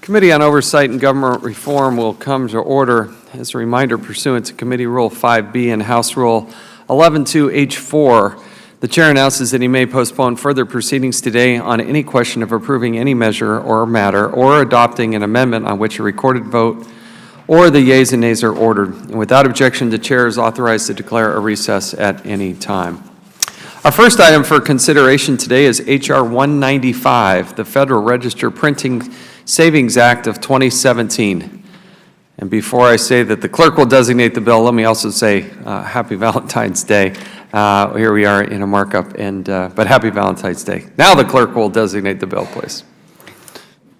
Committee on Oversight and Government Reform will come to order. As a reminder, pursuant to Committee Rule 5B and House Rule 11-2H4, the Chair announces that he may postpone further proceedings today on any question of approving any measure or matter or adopting an amendment on which a recorded vote or the yeas and nays are ordered. And without objection, the Chair is authorized to declare a recess at any time. Our first item for consideration today is H.R. 195, the Federal Register Printing Savings Act of 2017. And before I say that the clerk will designate the bill, let me also say Happy Valentine's Day. Here we are in a markup, but Happy Valentine's Day. Now the clerk will designate the bill, please.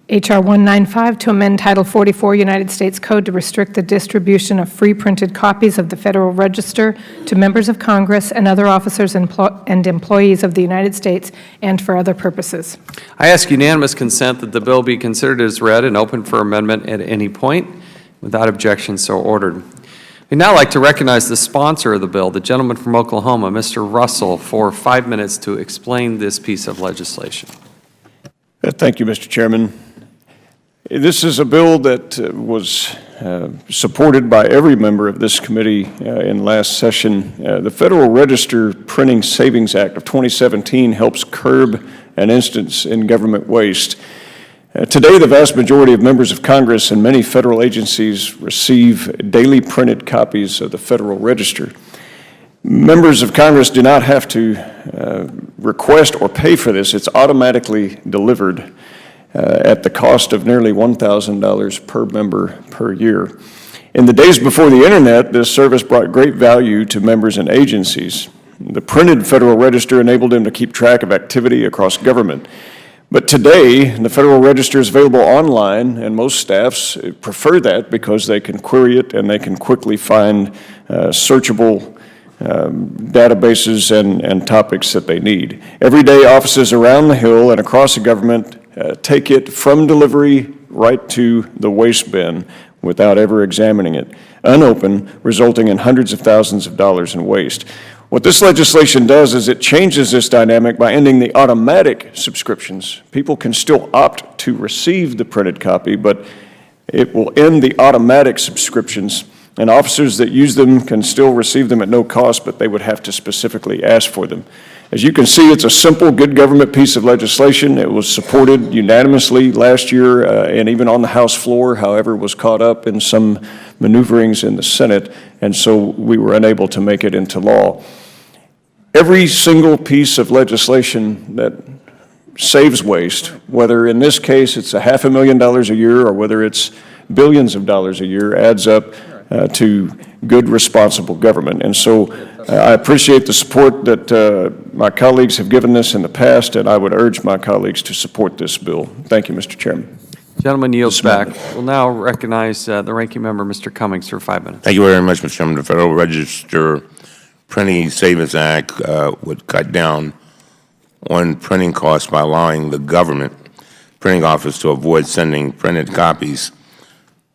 H.R. 195 to amend Title 44 United States Code to restrict the distribution of free printed copies of the Federal Register to members of Congress and other officers and employees of the United States and for other purposes. I ask unanimous consent that the bill be considered as read and open for amendment at any point. Without objection, so ordered. We'd now like to recognize the sponsor of the bill, the gentleman from Oklahoma, Mr. Russell, for 5 minutes to explain this piece of legislation. Thank you, Mr. Chairman. This is a bill that was supported by every member of this committee in last session. The Federal Register Printing Savings Act of 2017 helps curb an instance in government waste. Today, the vast majority of members of Congress and many federal agencies receive daily printed copies of the Federal Register. Members of Congress do not have to request or pay for this. It's automatically delivered at the cost of nearly $1,000 per member per year. In the days before the internet, this service brought great value to members and agencies. The printed Federal Register enabled them to keep track of activity across government. But today, the Federal Register is available online, and most staffs prefer that because they can query it and they can quickly find searchable databases and topics that they need. Every day, offices around the Hill and across the government take it from delivery right to the waste bin without ever examining it, unopened, resulting in hundreds of thousands of dollars in waste. What this legislation does is it changes this dynamic by ending the automatic subscriptions. People can still opt to receive the printed copy, but it will end the automatic subscriptions, and officers that use them can still receive them at no cost, but they would have to specifically ask for them. As you can see, it's a simple, good government piece of legislation. It was supported unanimously last year and even on the House floor, however, was caught up in some maneuverings in the Senate, and so we were unable to make it into law. Every single piece of legislation that saves waste, whether in this case it's $500,000 a year or whether it's billions of dollars a year, adds up to good, responsible government. And so I appreciate the support that my colleagues have given this in the past, and I would urge my colleagues to support this bill. Thank you, Mr. Chairman. Gentleman yields back. We'll now recognize the ranking member, Mr. Cummings, for 5 minutes. Thank you very much, Mr. Chairman. The Federal Register Printing Savings Act would cut down on printing costs by allowing the government printing office to avoid sending printed copies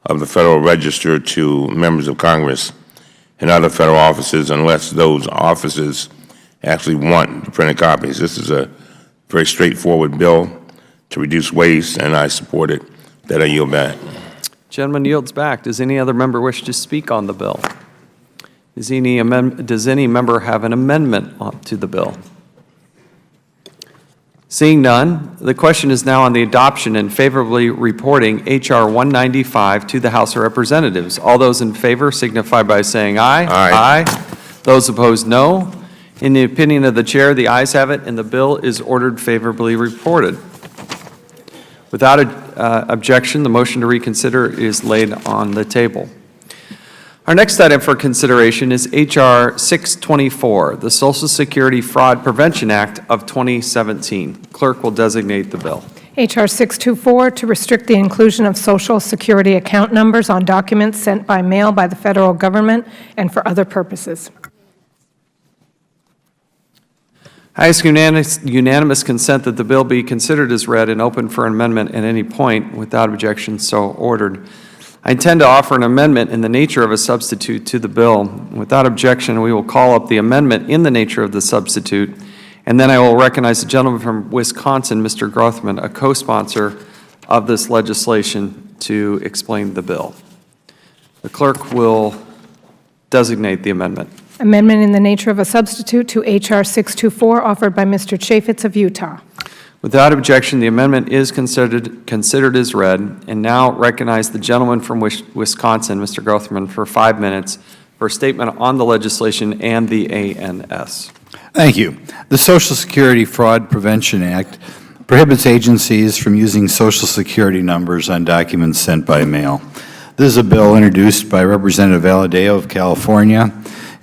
of the Federal Register to members of Congress and other federal offices unless those offices actually want the printed copies. This is a very straightforward bill to reduce waste, and I support it. That I yield back. Gentleman yields back. Does any other member wish to speak on the bill? Does any member have an amendment to the bill? Seeing none, the question is now on the adoption and favorably reporting H.R. 195 to the House of Representatives. All those in favor signify by saying aye. Aye. Aye. Those opposed, no. In the opinion of the Chair, the ayes have it, and the bill is ordered favorably reported. Without objection, the motion to reconsider is laid on the table. Our next item for consideration is H.R. 624, the Social Security Fraud Prevention Act of 2017. Clerk will designate the bill. H.R. 624 to restrict the inclusion of Social Security account numbers on documents sent by mail by the federal government and for other purposes. I ask unanimous consent that the bill be considered as read and open for amendment at any point. Without objection, so ordered. I intend to offer an amendment in the nature of a substitute to the bill. Without objection, we will call up the amendment in the nature of the substitute, and then I will recognize the gentleman from Wisconsin, Mr. Grothman, a co-sponsor of this legislation to explain the bill. The clerk will designate the amendment. Amendment in the nature of a substitute to H.R. 624, offered by Mr. Chaffetz of Utah. Without objection, the amendment is considered as read, and now recognize the gentleman from Wisconsin, Mr. Grothman, for 5 minutes for a statement on the legislation and the ANS. Thank you. The Social Security Fraud Prevention Act prohibits agencies from using Social Security numbers on documents sent by mail. This is a bill introduced by Representative Valadeo of California.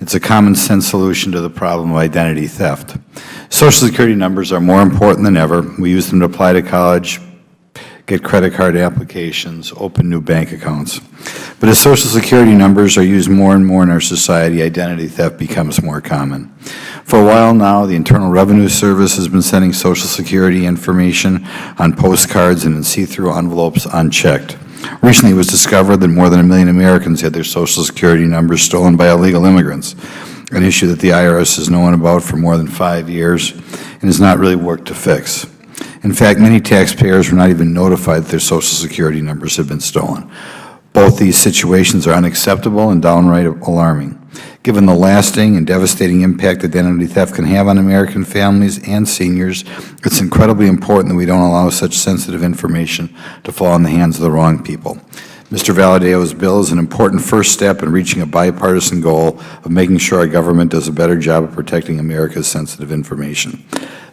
It's a common-sense solution to the problem of identity theft. Social Security numbers are more important than ever. We use them to apply to college, get credit card applications, open new bank accounts. But as Social Security numbers are used more and more in our society, identity theft becomes more common. For a while now, the Internal Revenue Service has been sending Social Security information on postcards and in see-through envelopes unchecked. Recently, it was discovered that more than 1 million Americans had their Social Security numbers stolen by illegal immigrants, an issue that the IRS has known about for more than 5 years and has not really worked to fix. In fact, many taxpayers were not even notified that their Social Security numbers had been stolen. Both these situations are unacceptable and downright alarming. Given the lasting and devastating impact identity theft can have on American families and seniors, it's incredibly important that we don't allow such sensitive information to fall in the hands of the wrong people. Mr. Valadeo's bill is an important first step in reaching a bipartisan goal of making sure our government does a better job of protecting America's sensitive information.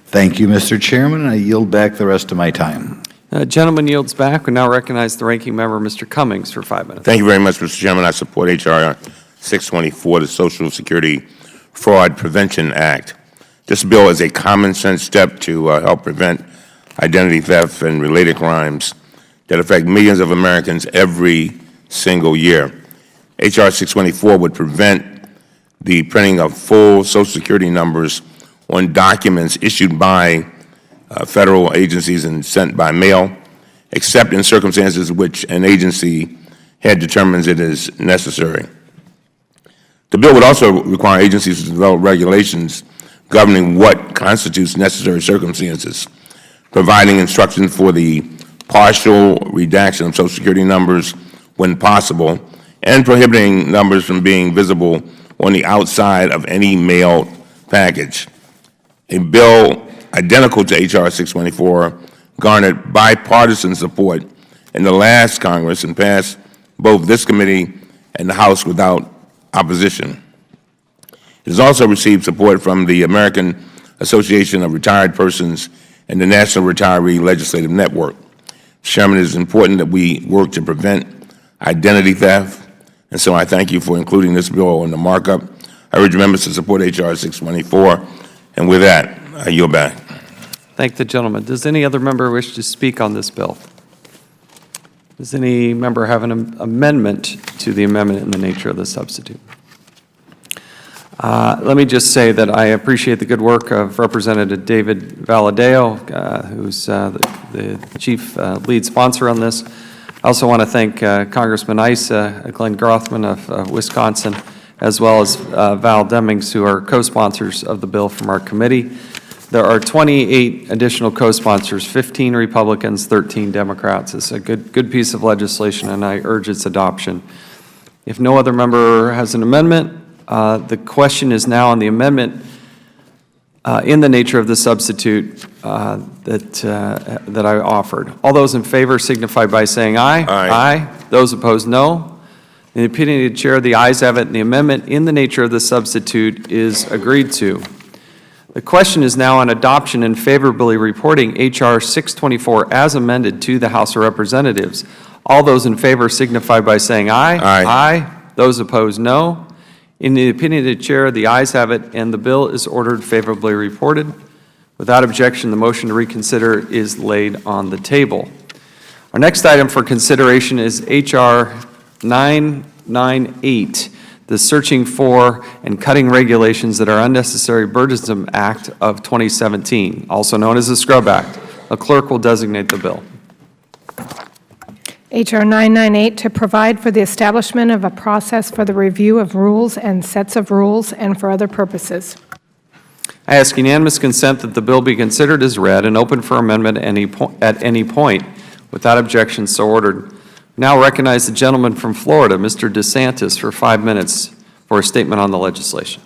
Thank you, Mr. Chairman, and I yield back the rest of my time. Gentleman yields back. We now recognize the ranking member, Mr. Cummings, for 5 minutes. Thank you very much, Mr. Chairman. I support H.R. 624, the Social Security Fraud Prevention Act. This bill is a common-sense step to help prevent identity theft and related crimes that affect millions of Americans every single year. H.R. 624 would prevent the printing of full Social Security numbers on documents issued by federal agencies and sent by mail, except in circumstances which an agency head determines it is necessary. The bill would also require agencies to develop regulations governing what constitutes necessary circumstances, providing instructions for the partial redaction of Social Security numbers when possible, and prohibiting numbers from being visible on the outside of any mailed package. A bill identical to H.R. 624 garnered bipartisan support in the last Congress and passed both this committee and the House without opposition. It has also received support from the American Association of Retired Persons and the National Retiree Legislative Network. Chairman, it is important that we work to prevent identity theft, and so I thank you for including this bill in the markup. I urge members to support H.R. 624, and with that, I yield back. Thank the gentleman. Does any other member wish to speak on this bill? Does any member have an amendment to the amendment in the nature of the substitute? Let me just say that I appreciate the good work of Representative David Valadeo, who's the chief lead sponsor on this. I also want to thank Congressman Issa, Glenn Grothman of Wisconsin, as well as Val Demings, who are co-sponsors of the bill from our committee. There are 28 additional co-sponsors, 15 Republicans, 13 Democrats. It's a good piece of legislation, and I urge its adoption. If no other member has an amendment, the question is now on the amendment in the nature of the substitute that I offered. All those in favor signify by saying aye. Aye. Those opposed, no. In the opinion of the chair, the ayes have it, and the amendment in the nature of the substitute is agreed to. The question is now on adoption and favorably reporting H.R. 624 as amended to the House of Representatives. All those in favor signify by saying aye. Aye. Aye. Those opposed, no. In the opinion of the chair, the ayes have it, and the bill is ordered favorably reported. Without objection, the motion to reconsider is laid on the table. Our next item for consideration is H.R. 998, the Searching for and Cutting Regulations That Are Unnecessary Burdensome Act of 2017, also known as the Scrub Act. A clerk will designate the bill. H.R. 998, to provide for the establishment of a process for the review of rules and sets of rules and for other purposes. I ask unanimous consent that the bill be considered as read and open for amendment at any point. Without objection, so ordered. Now recognize the gentleman from Florida, Mr. DeSantis, for 5 minutes for a statement on the legislation.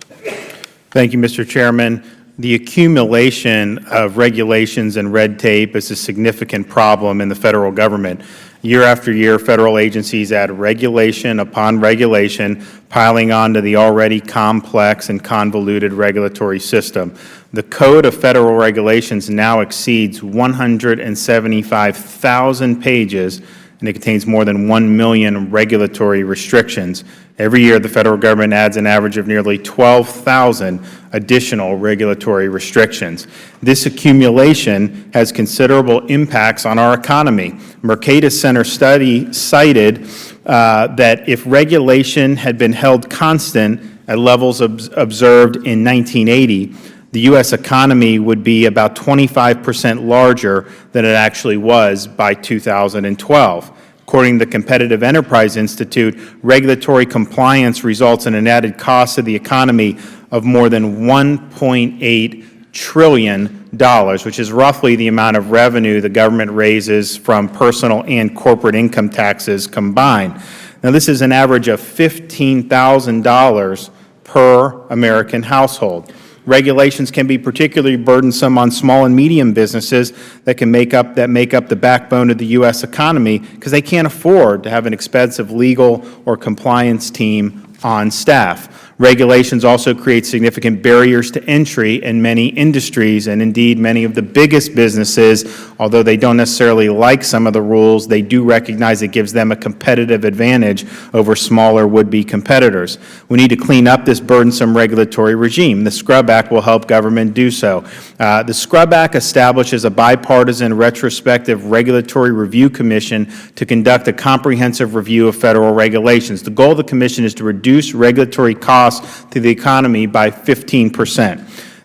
Thank you, Mr. Chairman. The accumulation of regulations and red tape is a significant problem in the Federal Government. Year after year, Federal agencies add regulation upon regulation, piling onto the already complex and convoluted regulatory system. The Code of Federal Regulations now exceeds 175,000 pages, and it contains more than 1 million regulatory restrictions. Every year, the Federal Government adds an average of nearly 12,000 additional regulatory restrictions. This accumulation has considerable impacts on our economy. Mercatus Center study cited that if regulation had been held constant at levels observed in 1980, the U.S. economy would be about 25% larger than it actually was by 2012. According to the Competitive Enterprise Institute, regulatory compliance results in an added cost to the economy of more than $1.8 trillion, which is roughly the amount of revenue the government raises from personal and corporate income taxes combined. Now, this is an average of $15,000 per American household. Regulations can be particularly burdensome on small and medium businesses that make up the backbone of the U.S. economy because they can't afford to have an expensive legal or compliance team on staff. Regulations also create significant barriers to entry in many industries, and indeed many of the biggest businesses, although they don't necessarily like some of the rules, they do recognize it gives them a competitive advantage over smaller would-be competitors. We need to clean up this burdensome regulatory regime. The Scrub Act will help government do so. The Scrub Act establishes a bipartisan retrospective regulatory review commission to conduct a comprehensive review of federal regulations. The goal of the commission is to reduce regulatory costs to the economy by 15%.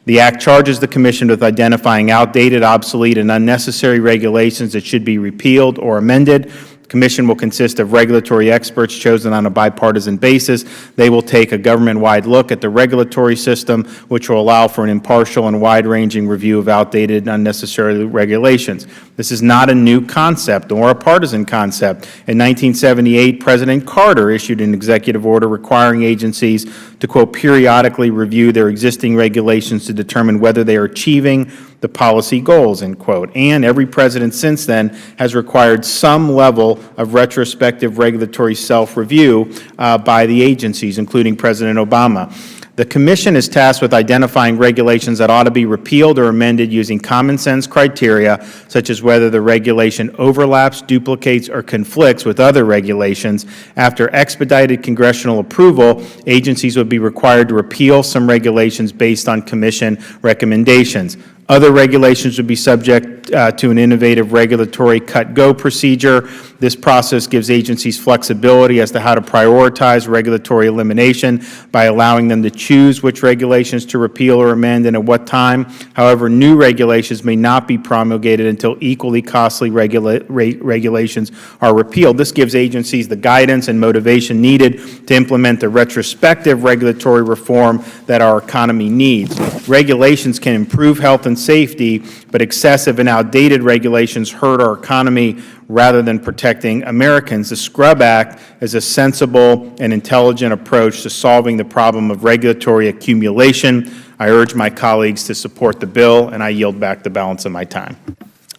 The Act charges the Commission with identifying outdated, obsolete, and unnecessary regulations that should be repealed or amended. The Commission will consist of regulatory experts chosen on a bipartisan basis. They will take a government-wide look at the regulatory system, which will allow for an impartial and wide-ranging review of outdated and unnecessary regulations. This is not a new concept or a partisan concept. In 1978, President Carter issued an executive order requiring agencies to, quote, periodically review their existing regulations to determine whether they are achieving the policy goals, end quote. And every president since then has required some level of retrospective regulatory self-review by the agencies, including President Obama. The Commission is tasked with identifying regulations that ought to be repealed or amended using common sense criteria, such as whether the regulation overlaps, duplicates, or conflicts with other regulations. After expedited congressional approval, agencies would be required to repeal some regulations based on Commission recommendations. Other regulations would be subject to an innovative regulatory cut-go procedure. This process gives agencies flexibility as to how to prioritize regulatory elimination by allowing them to choose which regulations to repeal or amend and at what time. However, new regulations may not be promulgated until equally costly regulations are repealed. This gives agencies the guidance and motivation needed to implement the retrospective regulatory reform that our economy needs. Regulations can improve health and safety, but excessive and outdated regulations hurt our economy rather than protecting Americans. The Scrub Act is a sensible and intelligent approach to solving the problem of regulatory accumulation. I urge my colleagues to support the bill, and I yield back the balance of my time.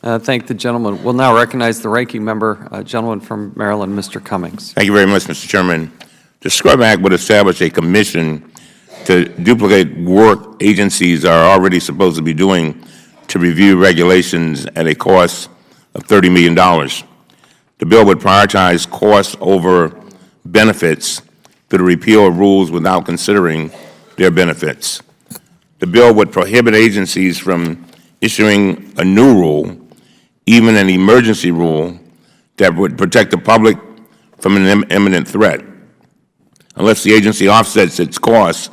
Thank the gentleman. We'll now recognize the ranking member, gentleman from Maryland, Mr. Cummings. Thank you very much, Mr. Chairman. The Scrub Act would establish a commission to duplicate work agencies are already supposed to be doing to review regulations at a cost of $30 million. The bill would prioritize costs over benefits through the repeal of rules without considering their benefits. The bill would prohibit agencies from issuing a new rule, even an emergency rule, that would protect the public from an imminent threat, unless the agency offsets its costs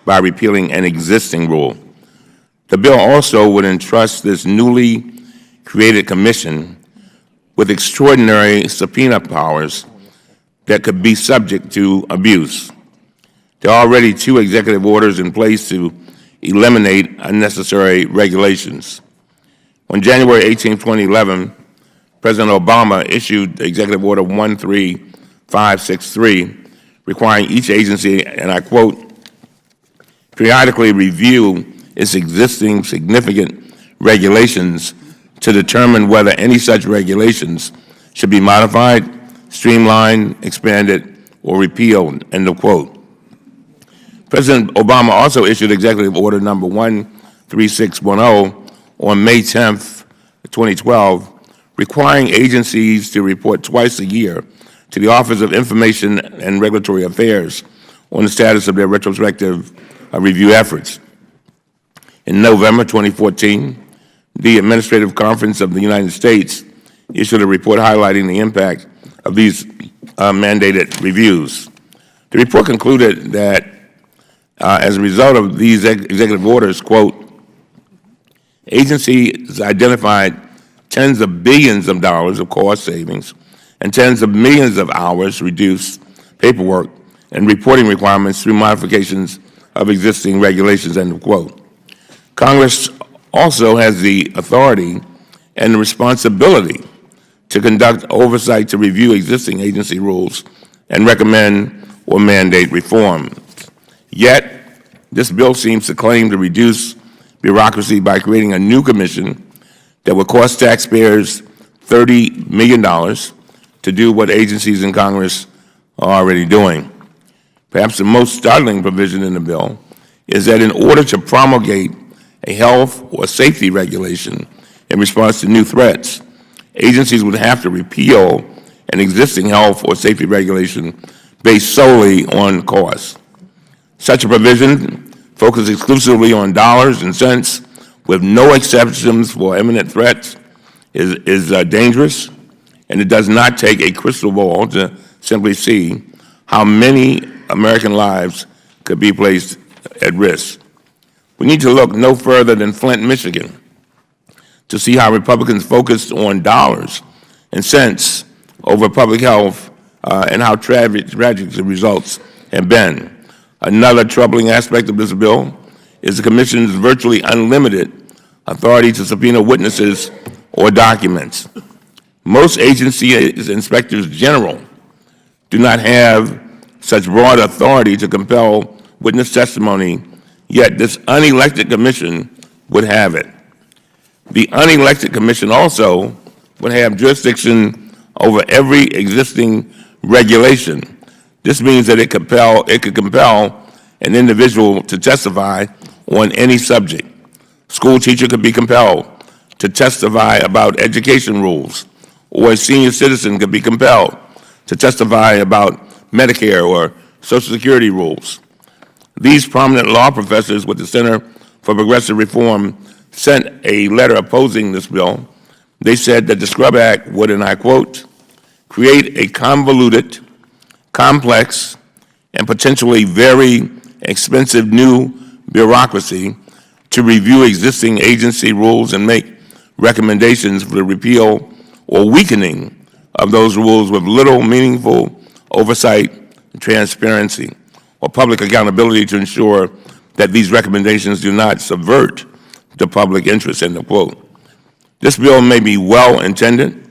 by repealing an existing rule. The bill also would entrust this newly created commission with extraordinary subpoena powers that could be subject to abuse. There are already 2 executive orders in place to eliminate unnecessary regulations. On January 18, 2011, President Obama issued Executive Order 13563, requiring each agency, and I quote, periodically review its existing significant regulations to determine whether any such regulations should be modified, streamlined, expanded, or repealed, end of quote. President Obama also issued Executive Order number 13610 on May 10th, 2012, requiring agencies to report twice a year to the Office of Information and Regulatory Affairs on the status of their retrospective review efforts. In November 2014, the Administrative Conference of the United States issued a report highlighting the impact of these mandated reviews. The report concluded that as a result of these executive orders, quote, agencies identified tens of billions of dollars of cost savings and tens of millions of hours reduced paperwork and reporting requirements through modifications of existing regulations, end of quote. Congress also has the authority and the responsibility to conduct oversight to review existing agency rules and recommend or mandate reform. Yet, this bill seems to claim to reduce bureaucracy by creating a new commission that would cost taxpayers $30 million to do what agencies in Congress are already doing. Perhaps the most startling provision in the bill is that in order to promulgate a health or safety regulation in response to new threats, agencies would have to repeal an existing health or safety regulation based solely on cost. Such a provision focuses exclusively on dollars and cents with no exceptions for imminent threats is dangerous, and it does not take a crystal ball to simply see how many American lives could be placed at risk. We need to look no further than Flint, Michigan, to see how Republicans focused on dollars and cents over public health and how tragic the results have been. Another troubling aspect of this bill is the Commission's virtually unlimited authority to subpoena witnesses or documents. Most agency inspectors general do not have such broad authority to compel witness testimony, yet this unelected commission would have it. The unelected commission also would have jurisdiction over every existing regulation. This means that it could compel an individual to testify on any subject. School teacher could be compelled to testify about education rules, or a senior citizen could be compelled to testify about Medicare or Social Security rules. These prominent law professors with the Center for Progressive Reform sent a letter opposing this bill. They said that the Scrub Act would, and I quote, create a convoluted, complex, and potentially very expensive new bureaucracy to review existing agency rules and make recommendations for the repeal or weakening of those rules with little meaningful oversight, transparency, or public accountability to ensure that these recommendations do not subvert the public interest, end of quote. This bill may be well-intended,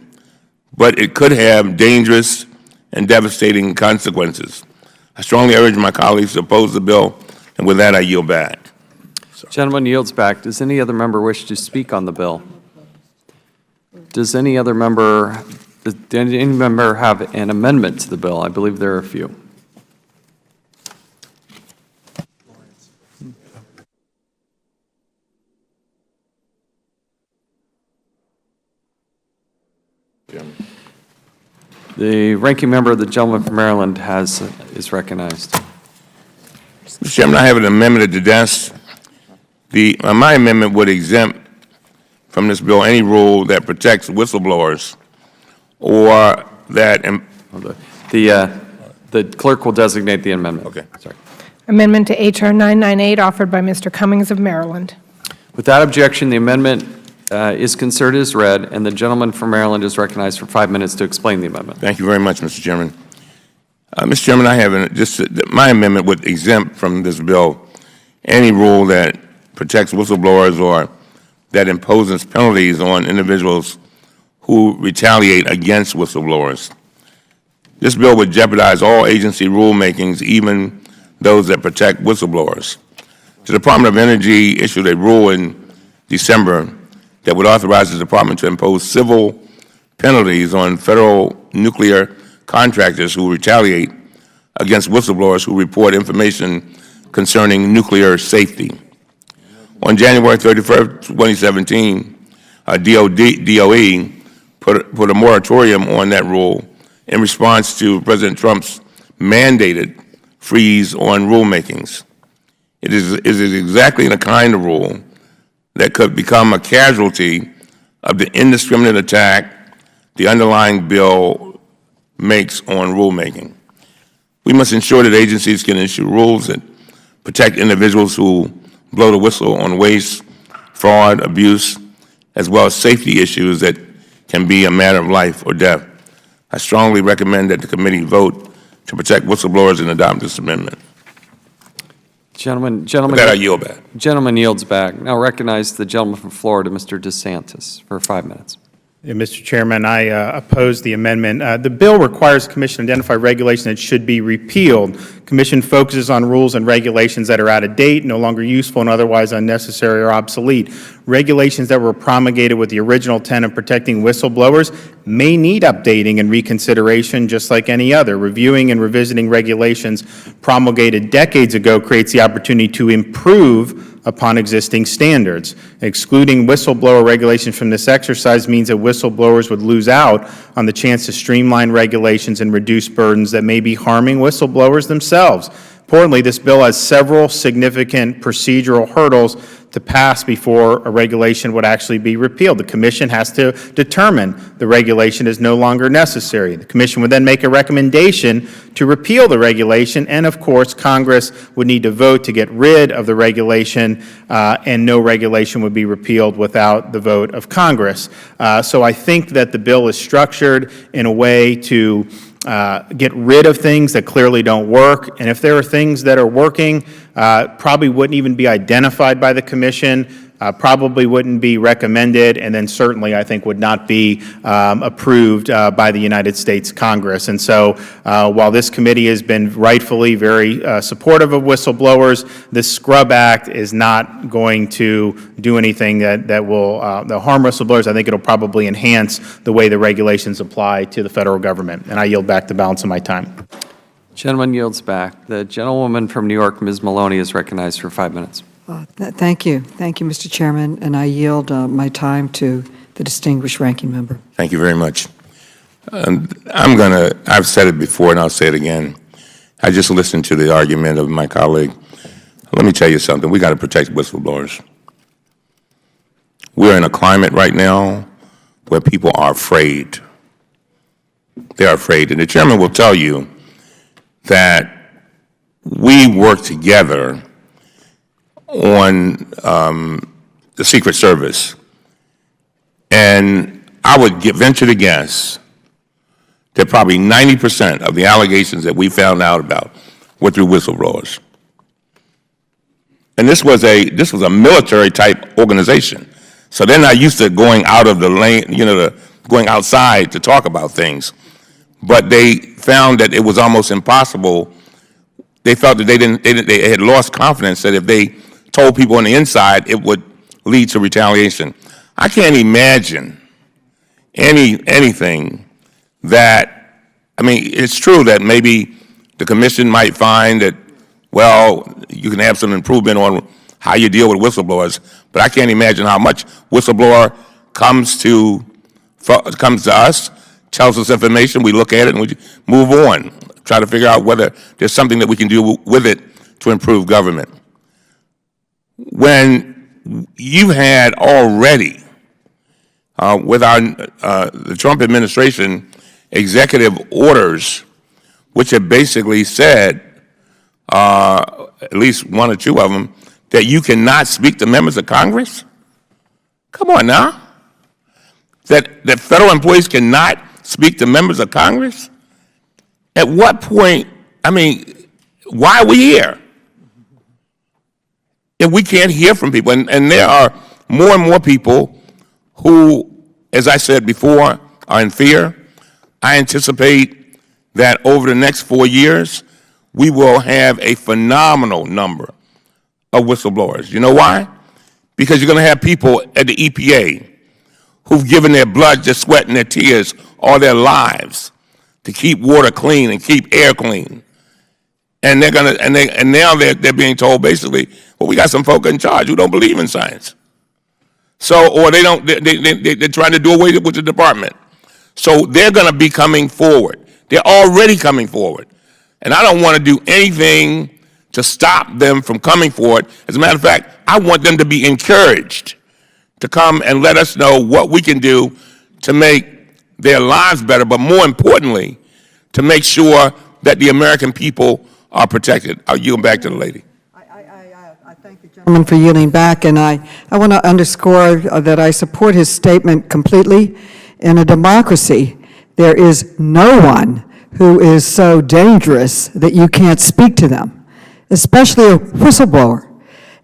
but it could have dangerous and devastating consequences. I strongly urge my colleagues to oppose the bill, and with that, I yield back. Gentleman yields back. Does any other member wish to speak on the bill? Does any other member, have an amendment to the bill? I believe there are a few. The ranking member of the gentleman from Maryland is recognized. Mr. Chairman, I have an amendment to the desk. My amendment would exempt from this bill any rule that protects whistleblowers or that... The clerk will designate the amendment. Okay. Sorry. Amendment to H.R. 998, offered by Mr. Cummings of Maryland. Without objection, the amendment is considered as read, and the gentleman from Maryland is recognized for 5 minutes to explain the amendment. Thank you very much, Mr. Chairman. Mr. Chairman, I have my amendment would exempt from this bill any rule that protects whistleblowers or that imposes penalties on individuals who retaliate against whistleblowers. This bill would jeopardize all agency rulemakings, even those that protect whistleblowers. The Department of Energy issued a rule in December that would authorize the Department to impose civil penalties on federal nuclear contractors who retaliate against whistleblowers who report information concerning nuclear safety. On January 31st, 2017, DOE put a moratorium on that rule in response to President Trump's mandated freeze on rulemakings. It is exactly the kind of rule that could become a casualty of the indiscriminate attack the underlying bill makes on rulemaking. We must ensure that agencies can issue rules that protect individuals who blow the whistle on waste, fraud, abuse, as well as safety issues that can be a matter of life or death. I strongly recommend that the committee vote to protect whistleblowers and adopt this amendment. Gentleman, With that, I yield back. Gentleman yields back. Now recognize the gentleman from Florida, Mr. DeSantis, for 5 minutes. Yeah, Mr. Chairman, I oppose the amendment. The bill requires the Commission to identify regulation that should be repealed. The Commission focuses on rules and regulations that are out of date, no longer useful, and otherwise unnecessary or obsolete. Regulations that were promulgated with the original intent of protecting whistleblowers may need updating and reconsideration just like any other. Reviewing and revisiting regulations promulgated decades ago creates the opportunity to improve upon existing standards. Excluding whistleblower regulations from this exercise means that whistleblowers would lose out on the chance to streamline regulations and reduce burdens that may be harming whistleblowers themselves. Importantly, this bill has several significant procedural hurdles to pass before a regulation would actually be repealed. The Commission has to determine the regulation is no longer necessary. The Commission would then make a recommendation to repeal the regulation, and of course, Congress would need to vote to get rid of the regulation, and no regulation would be repealed without the vote of Congress. So I think that the bill is structured in a way to get rid of things that clearly don't work, and if there are things that are working, probably wouldn't even be identified by the Commission, probably wouldn't be recommended, and then certainly I think would not be approved by the United States Congress. And so while this committee has been rightfully very supportive of whistleblowers, this Scrub Act is not going to do anything that will harm whistleblowers. I think it'll probably enhance the way the regulations apply to the federal government. And I yield back the balance of my time. Gentleman yields back. The gentlewoman from New York, Ms. Maloney, is recognized for 5 minutes. Thank you. Thank you, Mr. Chairman, and I yield my time to the distinguished ranking member. Thank you very much. I've said it before and I'll say it again. I just listened to the argument of my colleague. Let me tell you something. We got to protect whistleblowers. We're in a climate right now where people are afraid. They're afraid. And the chairman will tell you that we work together on the Secret Service. And I would venture to guess that probably 90% of the allegations that we found out about were through whistleblowers. And this was a military type organization. So they're not used to going out of the lane, going outside to talk about things. But they found that it was almost impossible. They felt that they had lost confidence that if they told people on the inside, it would lead to retaliation. I can't imagine anything that, it's true that maybe the commission might find that, well, you can have some improvement on how you deal with whistleblowers, but I can't imagine how much whistleblower comes to us, tells us information, we look at it and we move on, try to figure out whether there's something that we can do with it to improve government. When you had already, with the Trump administration, executive orders, which have basically said, at least one or two of them, that you cannot speak to members of Congress? Come on now. That federal employees cannot speak to members of Congress? At what point, why are we here? If we can't hear from people, and there are more and more people who as I said before, are in fear. I anticipate that over the next 4 years, we will have a phenomenal number of whistleblowers. You know why? Because you're going to have people at the EPA who've given their blood, their sweat, and their tears all their lives to keep water clean and keep air clean. And they're going to, and now they're being told basically, well, we got some folk in charge who don't believe in science. So, or they're trying to do away with the department. So they're going to be coming forward. They're already coming forward. And I don't want to do anything to stop them from coming forward. As a matter of fact, I want them to be encouraged to come and let us know what we can do to make their lives better, but more importantly, to make sure that the American people are protected. I'll yield back to the lady. I thank the gentleman for yielding back, and I want to underscore that I support his statement completely. In a democracy, there is no one who is so dangerous that you can't speak to them, especially a whistleblower.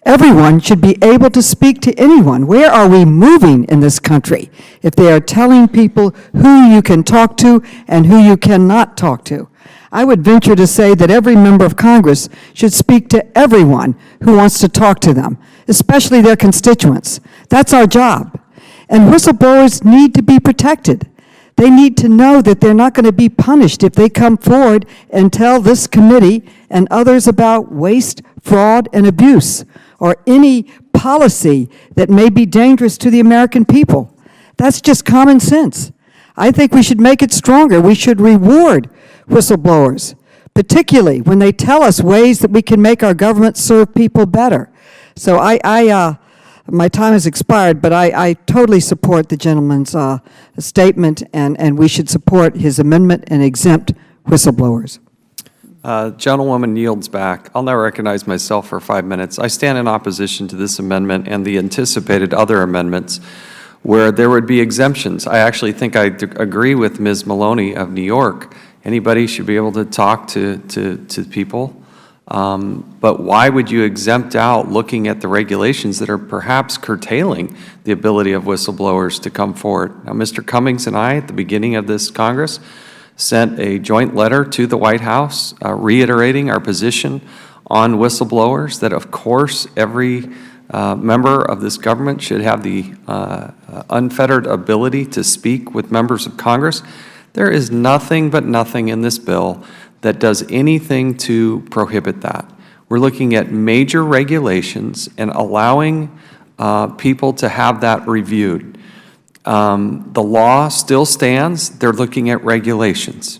Everyone should be able to speak to anyone. Where are we moving in this country if they are telling people who you can talk to and who you cannot talk to? I would venture to say that every member of Congress should speak to everyone who wants to talk to them, especially their constituents. That's our job. And whistleblowers need to be protected. They need to know that they're not going to be punished if they come forward and tell this committee and others about waste, fraud, and abuse, or any policy that may be dangerous to the American people. That's just common sense. I think we should make it stronger. We should reward whistleblowers, particularly when they tell us ways that we can make our government serve people better. So my time has expired, but I totally support the gentleman's statement, and we should support his amendment and exempt whistleblowers. Gentlewoman yields back. I'll now recognize myself for 5 minutes. I stand in opposition to this amendment and the anticipated other amendments where there would be exemptions. I actually think I agree with Ms. Maloney of New York. Anybody should be able to talk to people. But why would you exempt out looking at the regulations that are perhaps curtailing the ability of whistleblowers to come forward? Now, Mr. Cummings and I, at the beginning of this Congress, sent a joint letter to the White House reiterating our position on whistleblowers, that of course every member of this government should have the unfettered ability to speak with members of Congress. There is nothing but nothing in this bill that does anything to prohibit that. We're looking at major regulations and allowing people to have that reviewed. The law still stands. They're looking at regulations.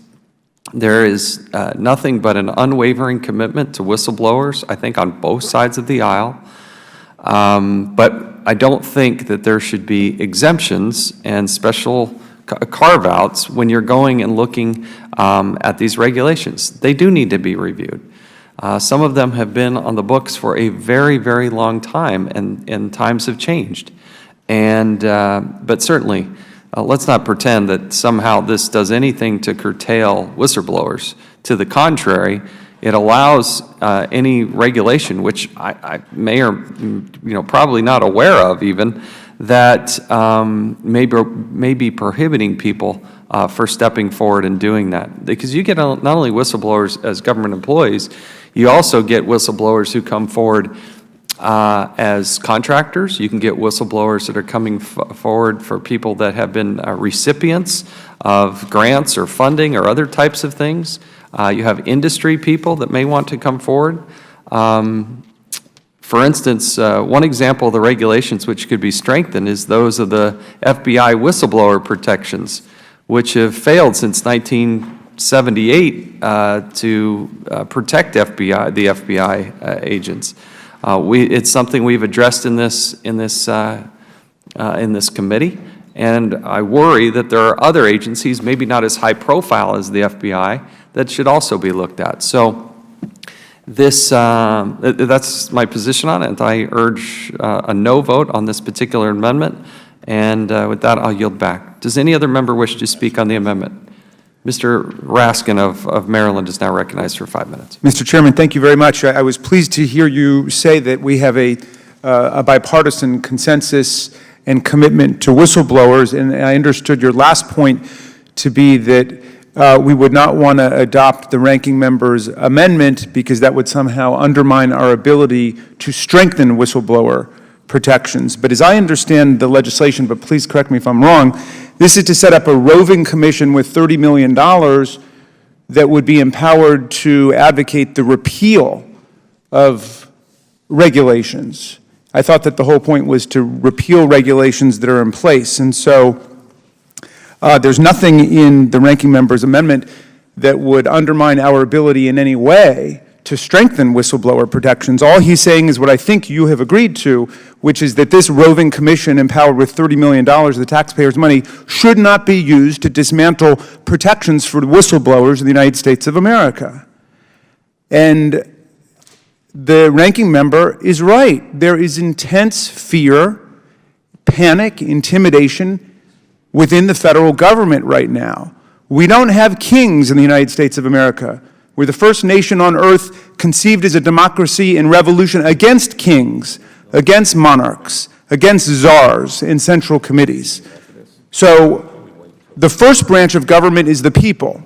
There is nothing but an unwavering commitment to whistleblowers, I think, on both sides of the aisle. But I don't think that there should be exemptions and special carve-outs when you're going and looking at these regulations. They do need to be reviewed. Some of them have been on the books for a very, very long time, and times have changed. But certainly, let's not pretend that somehow this does anything to curtail whistleblowers. To the contrary, it allows any regulation, which I may or probably not aware of even, that may be prohibiting people for stepping forward and doing that. Because you get not only whistleblowers as government employees, you also get whistleblowers who come forward as contractors. You can get whistleblowers that are coming forward for people that have been recipients of grants or funding or other types of things. You have industry people that may want to come forward. For instance, one example of the regulations which could be strengthened is those of the FBI whistleblower protections, which have failed since 1978 to protect the FBI agents. It's something we've addressed in this committee, and I worry that there are other agencies, maybe not as high profile as the FBI, that should also be looked at. So that's my position on it. I urge a no vote on this particular amendment, and with that, I'll yield back. Does any other member wish to speak on the amendment? Mr. Raskin of Maryland is now recognized for 5 minutes. Mr. Chairman, thank you very much. I was pleased to hear you say that we have a bipartisan consensus and commitment to whistleblowers. And I understood your last point to be that we would not want to adopt the ranking member's amendment because that would somehow undermine our ability to strengthen whistleblower protections. But as I understand the legislation, but please correct me if I'm wrong, this is to set up a roving commission with $30 million that would be empowered to advocate the repeal of regulations. I thought that the whole point was to repeal regulations that are in place. And so there's nothing in the ranking member's amendment that would undermine our ability in any way to strengthen whistleblower protections. All he's saying is what I think you have agreed to, which is that this roving commission empowered with $30 million of the taxpayers' money should not be used to dismantle protections for whistleblowers in the United States of America. And the ranking member is right. There is intense fear, panic, intimidation within the federal government right now. We don't have kings in the United States of America. We're the first nation on earth conceived as a democracy in revolution against kings, against monarchs, against czars in central committees. So the first branch of government is the people,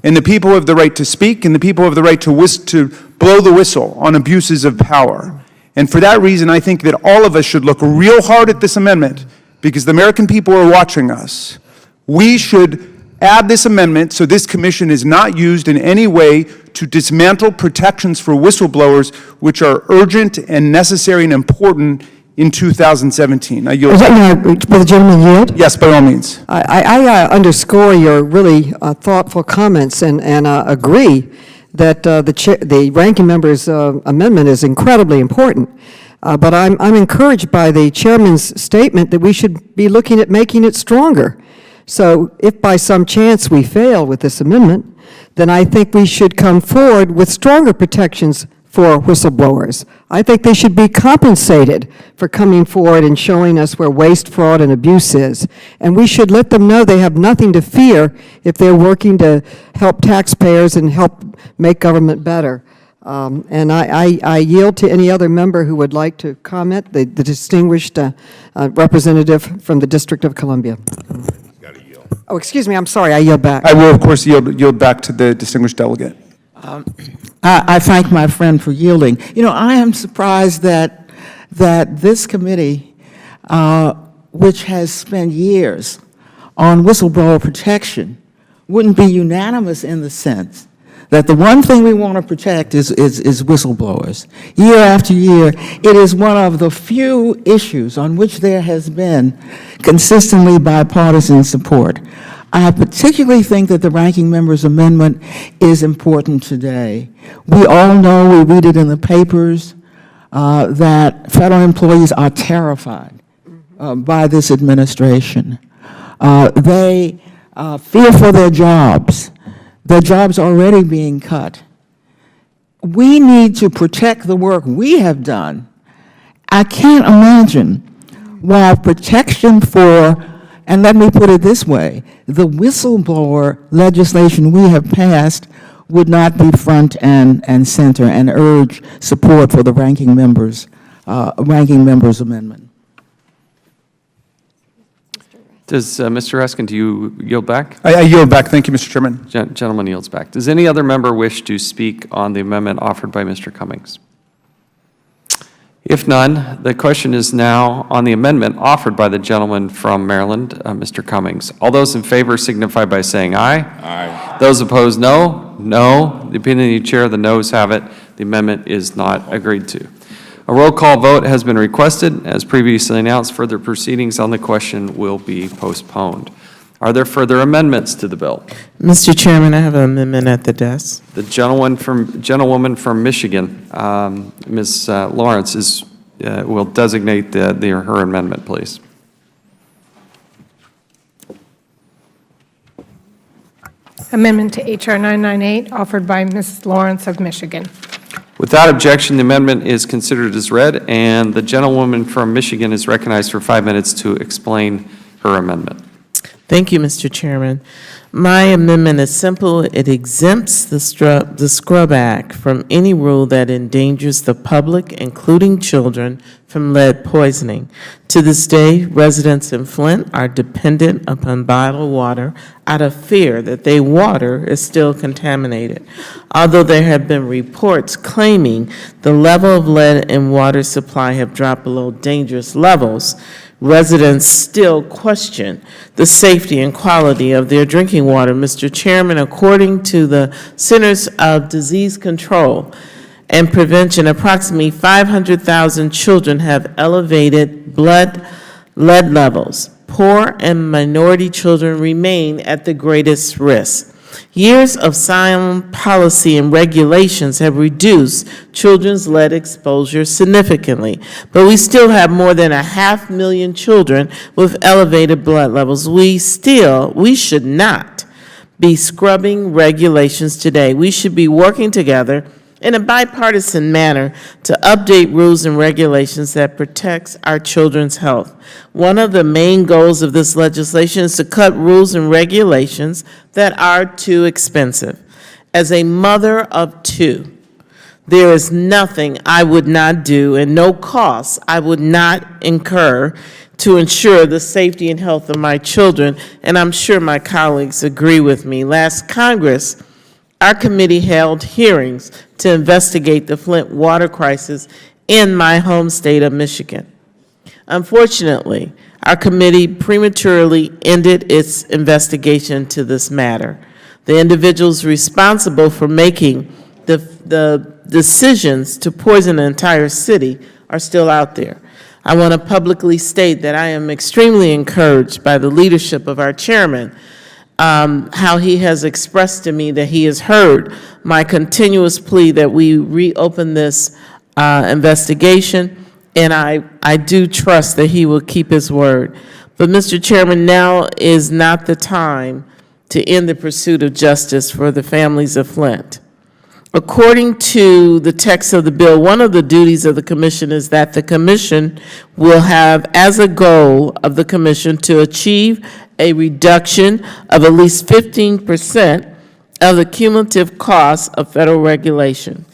and the people have the right to speak, and the people have the right to blow the whistle on abuses of power. And for that reason, I think that all of us should look real hard at this amendment, because the American people are watching us. We should add this amendment so this commission is not used in any way to dismantle protections for whistleblowers, which are urgent and necessary and important in 2017. I yield. Will the gentleman yield? Yes, by all means. I underscore your really thoughtful comments and agree that the ranking member's amendment is incredibly important. But I'm encouraged by the chairman's statement that we should be looking at making it stronger. So if by some chance we fail with this amendment, then I think we should come forward with stronger protections for whistleblowers. I think they should be compensated for coming forward and showing us where waste, fraud, and abuse is. And we should let them know they have nothing to fear if they're working to help taxpayers and help make government better. And I yield to any other member who would like to comment, the distinguished representative from the District of Columbia. Oh, excuse me, I'm sorry, I yield back. I will, of course, yield back to the distinguished delegate. I thank my friend for yielding. You know, I am surprised that this committee, which has spent years on whistleblower protection, wouldn't be unanimous in the sense that the one thing we want to protect is whistleblowers. Year after year, it is one of the few issues on which there has been consistently bipartisan support. I particularly think that the ranking member's amendment is important today. We all know, we read it in the papers, that federal employees are terrified by this administration. They fear for their jobs. Their jobs are already being cut. We need to protect the work we have done. I can't imagine why protection for, and let me put it this way, the whistleblower legislation we have passed would not be front and center, and urge support for the ranking member's amendment. Does Mr. Eskin, do you yield back? I yield back. Thank you, Mr. Chairman. Gentleman yields back. Does any other member wish to speak on the amendment offered by Mr. Cummings? If none, the question is now on the amendment offered by the gentleman from Maryland, Mr. Cummings. All those in favor signify by saying aye. Aye. Those opposed, no. No. The opinion of the chair, the noes have it. The amendment is not agreed to. A roll call vote has been requested. As previously announced, further proceedings on the question will be postponed. Are there further amendments to the bill? Mr. Chairman, I have an amendment at the desk. The gentlewoman from Michigan, Ms. Lawrence, will designate her amendment, please. Amendment to H.R. 998, offered by Ms. Lawrence of Michigan. Without objection, the amendment is considered as read, and the gentlewoman from Michigan is recognized for 5 minutes to explain her amendment. Thank you, Mr. Chairman. My amendment is simple. It exempts the Scrub Act from any rule that endangers the public, including children, from lead poisoning. To this day, residents in Flint are dependent upon bottled water out of fear that their water is still contaminated. Although there have been reports claiming the level of lead in water supply have dropped below dangerous levels, residents still question the safety and quality of their drinking water. Mr. Chairman, according to the Centers of Disease Control and Prevention, approximately 500,000 children have elevated lead levels. Poor and minority children remain at the greatest risk. Years of sound policy and regulations have reduced children's lead exposure significantly, but we still have more than 500,000 children with elevated blood levels. We should not be scrubbing regulations today. We should be working together in a bipartisan manner to update rules and regulations that protects our children's health. One of the main goals of this legislation is to cut rules and regulations that are too expensive. As a mother of two, there is nothing I would not do and no costs I would not incur to ensure the safety and health of my children, and I'm sure my colleagues agree with me. Last Congress, our committee held hearings to investigate the Flint water crisis in my home state of Michigan. Unfortunately, our committee prematurely ended its investigation to this matter. The individuals responsible for making the decisions to poison the entire city are still out there. I want to publicly state that I am extremely encouraged by the leadership of our chairman, how he has expressed to me that he has heard my continuous plea that we reopen this investigation, and I do trust that he will keep his word. But, Mr. Chairman, now is not the time to end the pursuit of justice for the families of Flint. According to the text of the bill, one of the duties of the commission is that the commission will have as a goal of the commission to achieve a reduction of at least 15% of the cumulative cost of federal regulation.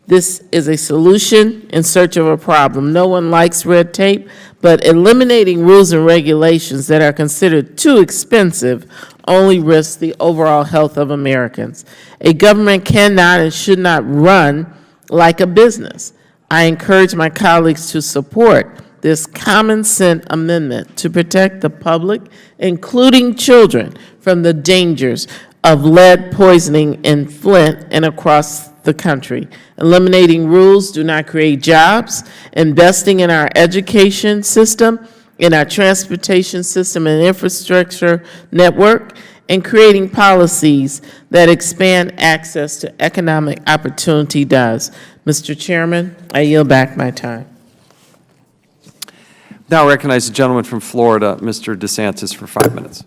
This is a solution in search of a problem. No one likes red tape, but eliminating rules and regulations that are considered too expensive only risks the overall health of Americans. A government cannot and should not run like a business. I encourage my colleagues to support this common sense amendment to protect the public, including children, from the dangers of lead poisoning in Flint and across the country. Eliminating rules do not create jobs. Investing in our education system, in our transportation system and infrastructure network, and creating policies that expand access to economic opportunity does. Mr. Chairman, I yield back my time. Now recognize the gentleman from Florida, Mr. DeSantis, for 5 minutes.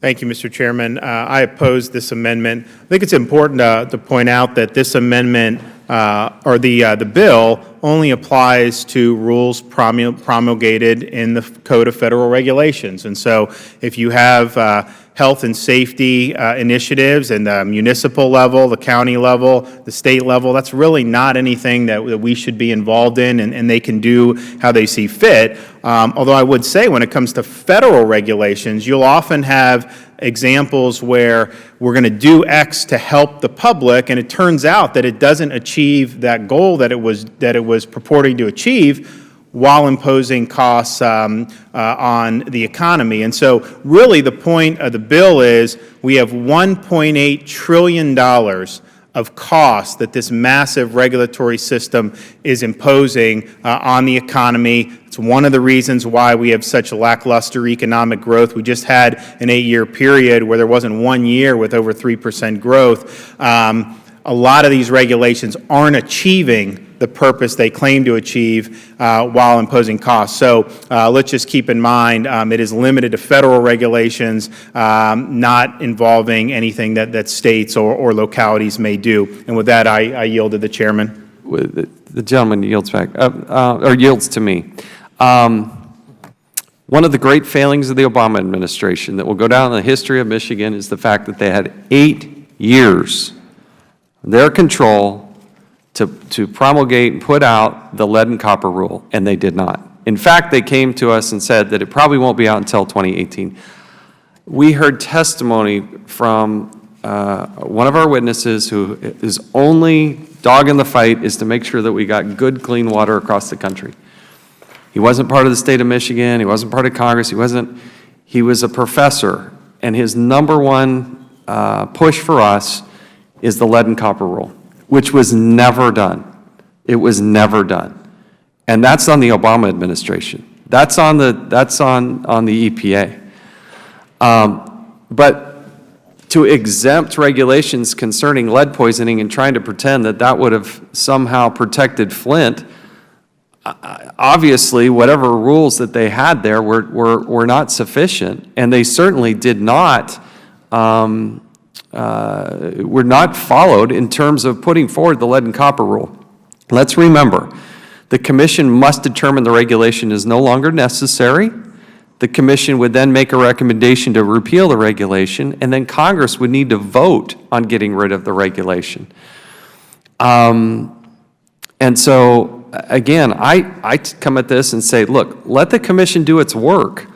Thank you, Mr. Chairman. I oppose this amendment. I think it's important to point out that this amendment, or the bill, only applies to rules promulgated in the Code of Federal Regulations. And so if you have health and safety initiatives in the municipal level, the county level, the state level, that's really not anything that we should be involved in, and they can do how they see fit. Although I would say when it comes to federal regulations, you'll often have examples where we're going to do X to help the public, and it turns out that it doesn't achieve that goal that it was purporting to achieve, while imposing costs on the economy. And so really the point of the bill is we have $1.8 trillion of costs that this massive regulatory system is imposing on the economy. It's one of the reasons why we have such lackluster economic growth. We just had an 8-year period where there wasn't 1 year with over 3% growth. A lot of these regulations aren't achieving the purpose they claim to achieve while imposing costs. So let's just keep in mind it is limited to federal regulations, not involving anything that states or localities may do. And with that, I yield to the chairman. The gentleman yields back, or yields to me. One of the great failings of the Obama administration that will go down in the history of Michigan is the fact that they had 8 years their control to promulgate and put out the lead and copper rule, and they did not. In fact, they came to us and said that it probably won't be out until 2018. We heard testimony from one of our witnesses whose only dog in the fight is to make sure that we got good, clean water across the country. He wasn't part of the state of Michigan. He wasn't part of Congress. He was a professor, and his number one push for us is the lead and copper rule, which was never done. It was never done. And that's on the Obama administration. That's on the EPA. But to exempt regulations concerning lead poisoning and trying to pretend that that would have somehow protected Flint, obviously, whatever rules that they had there were not sufficient, and they certainly did not, were not followed in terms of putting forward the lead and copper rule. Let's remember, the commission must determine the regulation is no longer necessary. The commission would then make a recommendation to repeal the regulation, and then Congress would need to vote on getting rid of the regulation. And so, again, I come at this and say, look, let the commission do its work.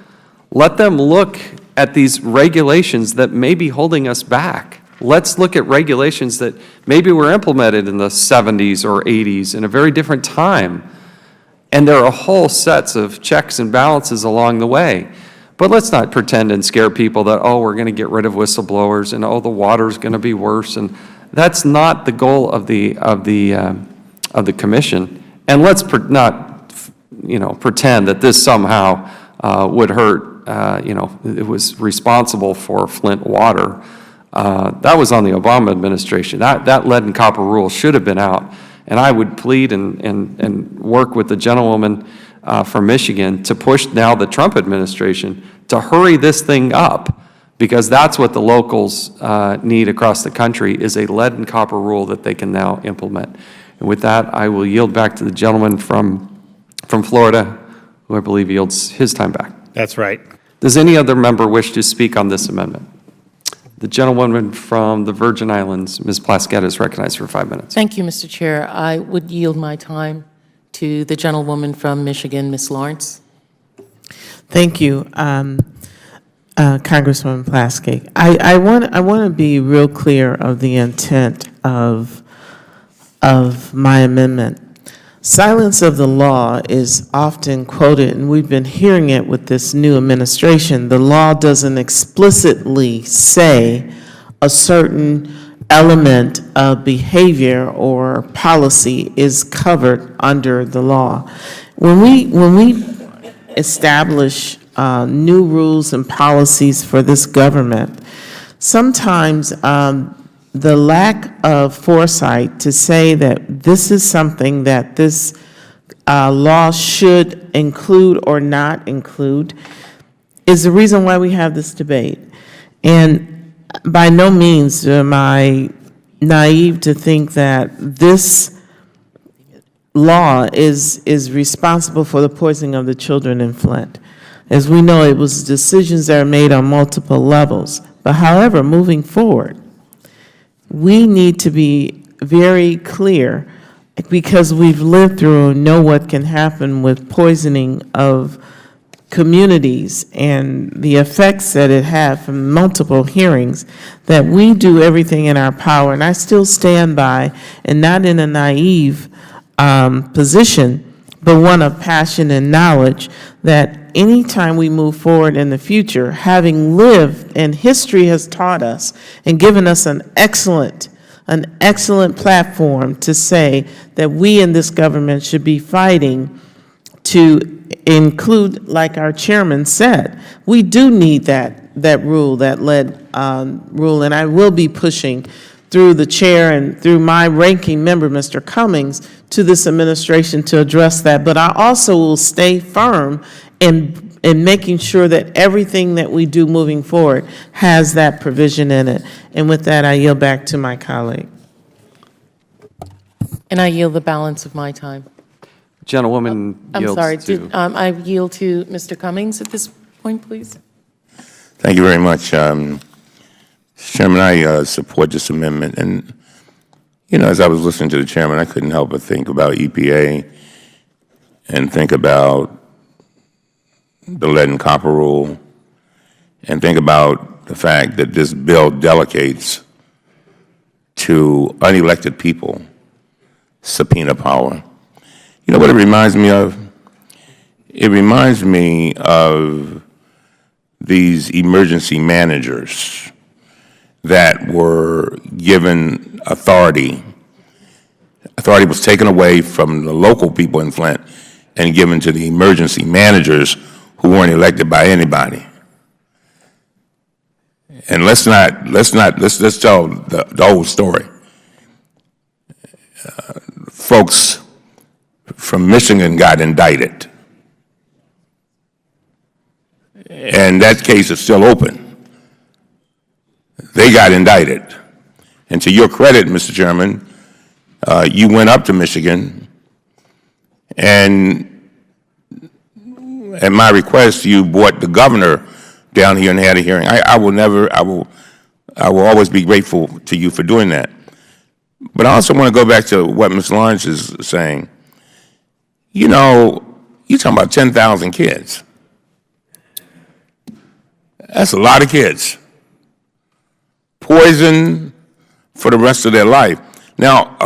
Let them look at these regulations that may be holding us back. Let's look at regulations that maybe were implemented in the 70s or 80s in a very different time. And there are whole sets of checks and balances along the way. But let's not pretend and scare people that, oh, we're going to get rid of whistleblowers and, oh, the water's going to be worse. And that's not the goal of the commission. And let's not, pretend that this somehow would hurt, it was responsible for Flint water. That was on the Obama administration. That lead and copper rule should have been out. And I would plead and work with the gentlewoman from Michigan to push now the Trump administration to hurry this thing up, because that's what the locals need across the country, is a lead and copper rule that they can now implement. And with that, I will yield back to the gentleman from Florida, who I believe yields his time back. That's right. Does any other member wish to speak on this amendment? The gentlewoman from the Virgin Islands, Ms. Plaskett, is recognized for 5 minutes. Thank you, Mr. Chair. I would yield my time to the gentlewoman from Michigan, Ms. Lawrence. Thank you, Congresswoman Plaskett. I want to be real clear of the intent of my amendment. Silence of the law is often quoted, and we've been hearing it with this new administration. The law doesn't explicitly say a certain element of behavior or policy is covered under the law. When we establish new rules and policies for this government, sometimes the lack of foresight to say that this is something that this law should include or not include is the reason why we have this debate. And by no means am I naive to think that this law is responsible for the poisoning of the children in Flint. As we know, it was decisions that are made on multiple levels. But however, moving forward, we need to be very clear, because we've lived through and know what can happen with poisoning of communities and the effects that it had from multiple hearings, that we do everything in our power. And I still stand by, and not in a naive position, but one of passion and knowledge, that anytime we move forward in the future, having lived, and history has taught us and given us an excellent platform to say that we in this government should be fighting to include, like our chairman said, we do need that rule, that lead rule, and I will be pushing through the chair and through my ranking member, Mr. Cummings, to this administration to address that. But I also will stay firm in making sure that everything that we do moving forward has that provision in it. And with that, I yield back to my colleague. And I yield the balance of my time. Gentlewoman I'm yields sorry, to... I yield to Mr. Cummings at this point, please. Thank you very much. Mr. Chairman, I support this amendment. And, you know, as I was listening to the chairman, I couldn't help but think about EPA and think about the lead and copper rule and think about the fact that this bill delegates to unelected people subpoena power. You know what it reminds me of? It reminds me of these emergency managers that were given authority. Authority was taken away from the local people in Flint and given to the emergency managers who weren't elected by anybody. And let's tell the whole story. Folks from Michigan got indicted. And that case is still open. They got indicted. And to your credit, Mr. Chairman, you went up to Michigan, and at my request, you brought the governor down here and had a hearing. I will always be grateful to you for doing that. But I also want to go back to what Ms. Lawrence is saying. You know, you're talking about 10,000 kids. That's a lot of kids. Poison for the rest of their life. Now,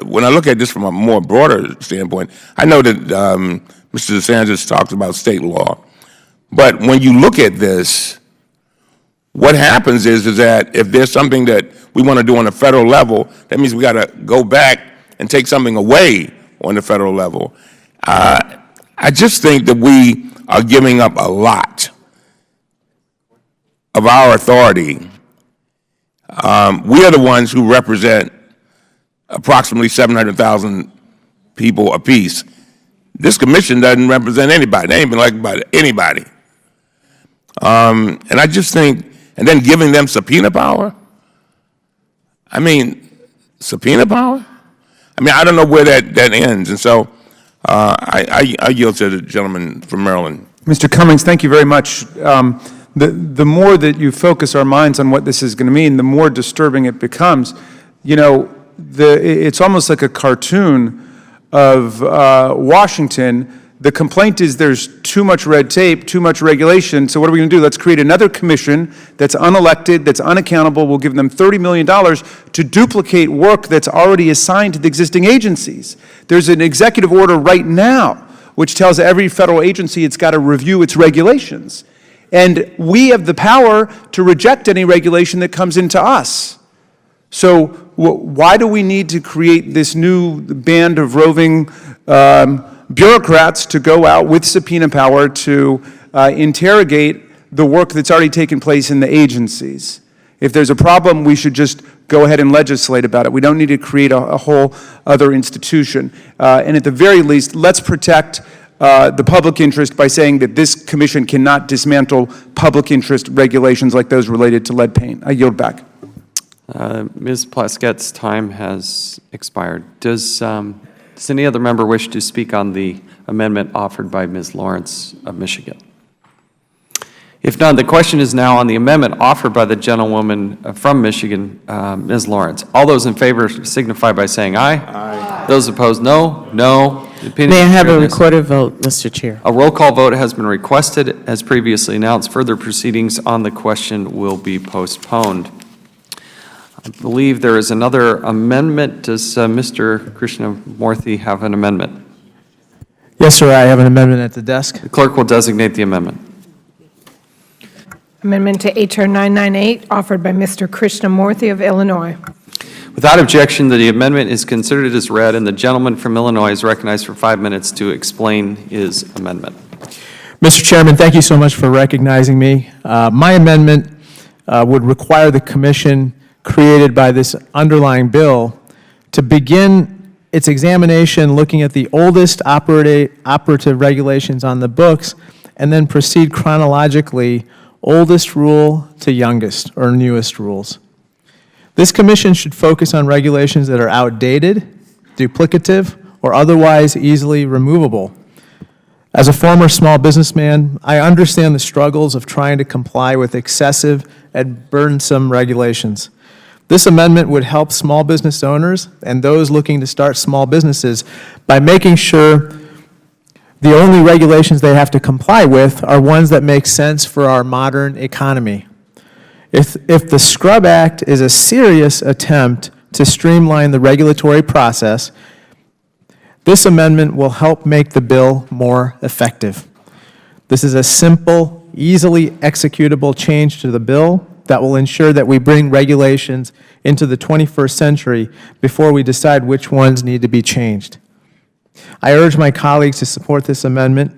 when I look at this from a more broader standpoint, I know that Mr. DeSantis talked about state law. But when you look at this, what happens is that if there's something that we want to do on a federal level, that means we got to go back and take something away on the federal level. I just think that we are giving up a lot of our authority. We are the ones who represent approximately 700,000 people apiece. This commission doesn't represent anybody. They ain't been elected by anybody. And I just think, and then giving them subpoena power? I mean, subpoena power? I mean, I don't know where that ends. And so I yield to the gentleman from Maryland. Mr. Cummings, thank you very much. The more that you focus our minds on what this is going to mean, the more disturbing it becomes. You know, it's almost like a cartoon of Washington. The complaint is there's too much red tape, too much regulation, so what are we going to do? Let's create another commission that's unelected, that's unaccountable. We'll give them $30 million to duplicate work that's already assigned to the existing agencies. There's an executive order right now which tells every federal agency it's got to review its regulations. And we have the power to reject any regulation that comes into us. So why do we need to create this new band of roving bureaucrats to go out with subpoena power to interrogate the work that's already taken place in the agencies? If there's a problem, we should just go ahead and legislate about it. We don't need to create a whole other institution. And at the very least, let's protect the public interest by saying that this commission cannot dismantle public interest regulations like those related to lead paint. I yield back. Ms. Plaskett's time has expired. Does any other member wish to speak on the amendment offered by Ms. Lawrence of Michigan? If not, the question is now on the amendment offered by the gentlewoman from Michigan, Ms. Lawrence. All those in favor signify by saying aye. Aye. Those opposed, no. No. May I have a recorded vote, Mr. Chair? A roll call vote has been requested. As previously announced, further proceedings on the question will be postponed. I believe there is another amendment. Does Mr. Krishnamurthy have an amendment? Yes, sir. I have an amendment at the desk. The clerk will designate the amendment. Amendment to H.R. 998, offered by Mr. Krishnamurthy of Illinois. Without objection, the amendment is considered as read, and the gentleman from Illinois is recognized for 5 minutes to explain his amendment. Mr. Chairman, thank you so much for recognizing me. My amendment would require the commission created by this underlying bill to begin its examination looking at the oldest operative regulations on the books and then proceed chronologically, oldest rule to youngest or newest rules. This commission should focus on regulations that are outdated, duplicative, or otherwise easily removable. As a former small businessman, I understand the struggles of trying to comply with excessive and burdensome regulations. This amendment would help small business owners and those looking to start small businesses by making sure the only regulations they have to comply with are ones that make sense for our modern economy. If the Scrub Act is a serious attempt to streamline the regulatory process, this amendment will help make the bill more effective. This is a simple, easily executable change to the bill that will ensure that we bring regulations into the 21st century before we decide which ones need to be changed. I urge my colleagues to support this amendment,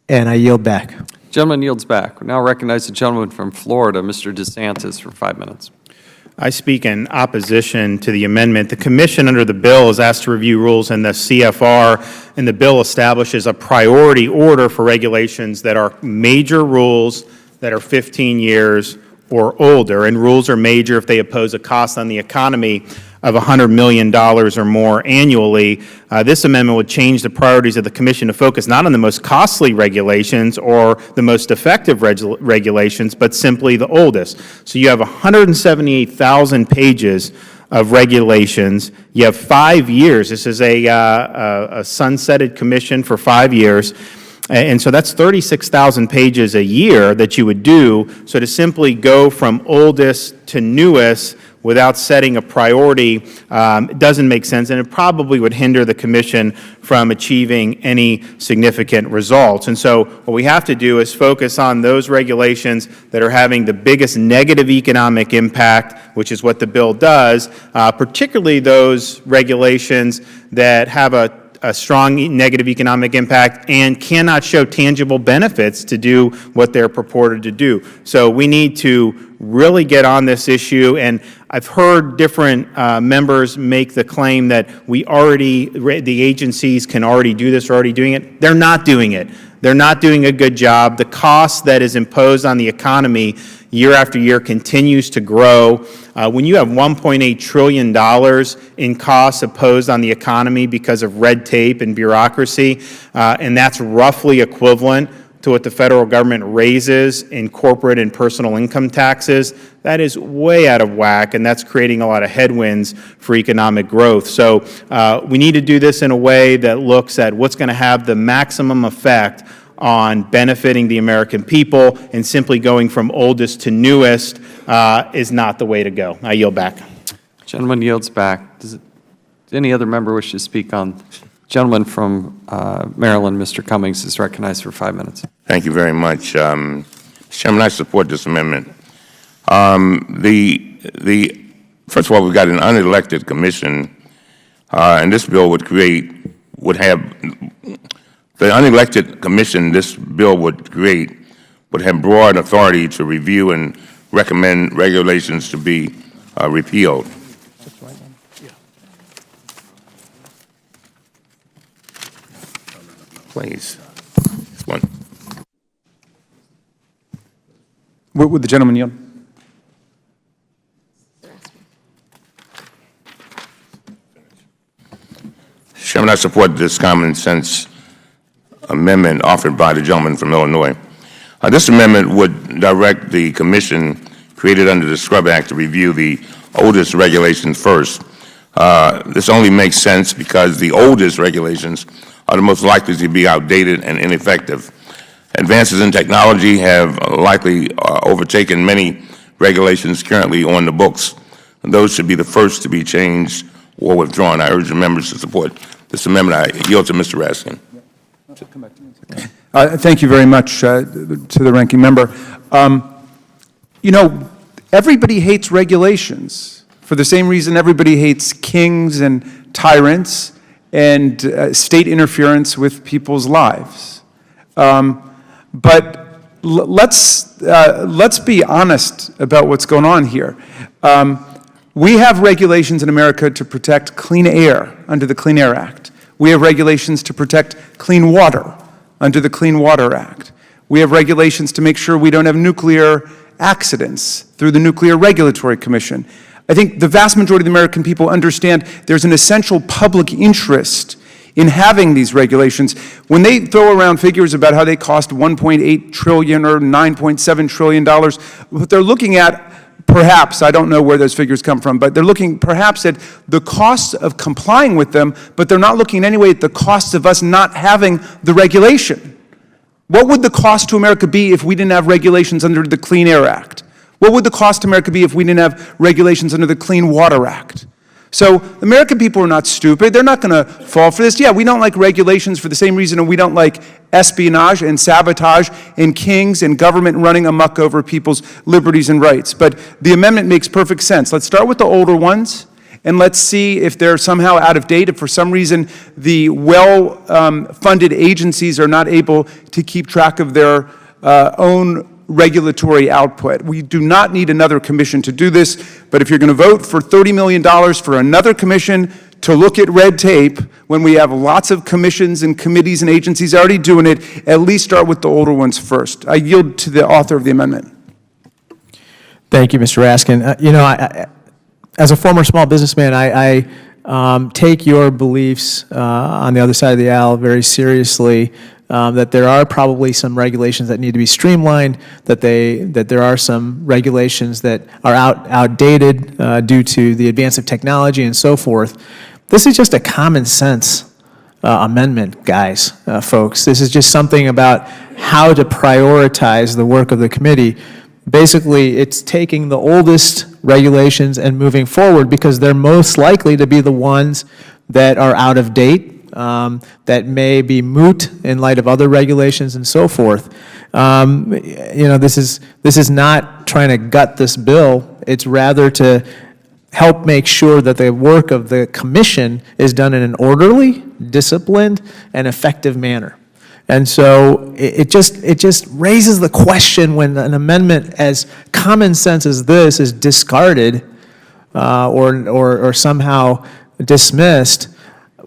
and I yield back. Gentleman yields back. We now recognize the gentleman from Florida, Mr. DeSantis, for 5 minutes. I speak in opposition to the amendment. The Commission under the bill is asked to review rules in the CFR, and the bill establishes a priority order for regulations that are major rules that are 15 years or older, and rules are major if they impose a cost on the economy of $100 million or more annually. This amendment would change the priorities of the Commission to focus not on the most costly regulations or the most effective regulations, but simply the oldest. So you have 178,000 pages of regulations. You have 5 years. This is a sunsetted commission for 5 years. And so that's 36,000 pages a year that you would do. So to simply go from oldest to newest without setting a priority doesn't make sense, and it probably would hinder the Commission from achieving any significant results. And so what we have to do is focus on those regulations that are having the biggest negative economic impact, which is what the bill does, particularly those regulations that have a strong negative economic impact and cannot show tangible benefits to do what they're purported to do. So we need to really get on this issue, and I've heard different members make the claim that the agencies can already do this, or already doing it. They're not doing it. They're not doing a good job. The cost that is imposed on the economy year after year continues to grow. When you have $1.8 trillion in costs imposed on the economy because of red tape and bureaucracy, and that's roughly equivalent to what the federal government raises in corporate and personal income taxes, that is way out of whack, and that's creating a lot of headwinds for economic growth. So we need to do this in a way that looks at what's going to have the maximum effect on benefiting the American people, and simply going from oldest to newest is not the way to go. I yield back. Gentleman yields back. Does any other member wish to speak on? Gentleman from Maryland, Mr. Cummings, is recognized for 5 minutes. Thank you very much. Mr. Chairman, I support this amendment. First of all, we've got an unelected commission, and this bill would have the unelected commission this bill would create would have broad authority to review and recommend regulations to be repealed. Please. This one. Would the gentleman yield? Chairman, I support this common sense amendment offered by the gentleman from Illinois. This amendment would direct the commission created under the Scrub Act to review the oldest regulations first. This only makes sense because the oldest regulations are the most likely to be outdated and ineffective. Advances in technology have likely overtaken many regulations currently on the books. Those should be the first to be changed or withdrawn. I urge the members to support this amendment. I yield to Mr. Raskin. Thank you very much to the ranking member. You know, everybody hates regulations for the same reason everybody hates kings and tyrants and state interference with people's lives. But let's be honest about what's going on here. We have regulations in America to protect clean air under the Clean Air Act. We have regulations to protect clean water under the Clean Water Act. We have regulations to make sure we don't have nuclear accidents through the Nuclear Regulatory Commission. I think the vast majority of the American people understand there's an essential public interest in having these regulations. When they throw around figures about how they cost $1.8 trillion or $9.7 trillion, what they're looking at, perhaps, I don't know where those figures come from, but they're looking perhaps at the costs of complying with them, but they're not looking anyway at the costs of us not having the regulation. What would the cost to America be if we didn't have regulations under the Clean Air Act? What would the cost to America be if we didn't have regulations under the Clean Water Act? So American people are not stupid. They're not going to fall for this. Yeah, we don't like regulations for the same reason we don't like espionage and sabotage and kings and government running amok over people's liberties and rights. But the amendment makes perfect sense. Let's start with the older ones, and let's see if they're somehow out of date, if for some reason the well-funded agencies are not able to keep track of their own regulatory output. We do not need another commission to do this, but if you're going to vote for $30 million for another commission to look at red tape when we have lots of commissions and committees and agencies already doing it, at least start with the older ones first. I yield to the author of the amendment. Thank you, Mr. Raskin. You know, as a former small businessman, I take your beliefs on the other side of the aisle very seriously. That there are probably some regulations that need to be streamlined, that there are some regulations that are outdated due to the advance of technology and so forth. This is just a common sense amendment, guys, folks. This is just something about how to prioritize the work of the committee. Basically, it's taking the oldest regulations and moving forward because they're most likely to be the ones that are out of date, that may be moot in light of other regulations and so forth. You know, this is not trying to gut this bill. It's rather to help make sure that the work of the commission is done in an orderly, disciplined, and effective manner. And so it just raises the question when an amendment as common sense as this is discarded or somehow dismissed.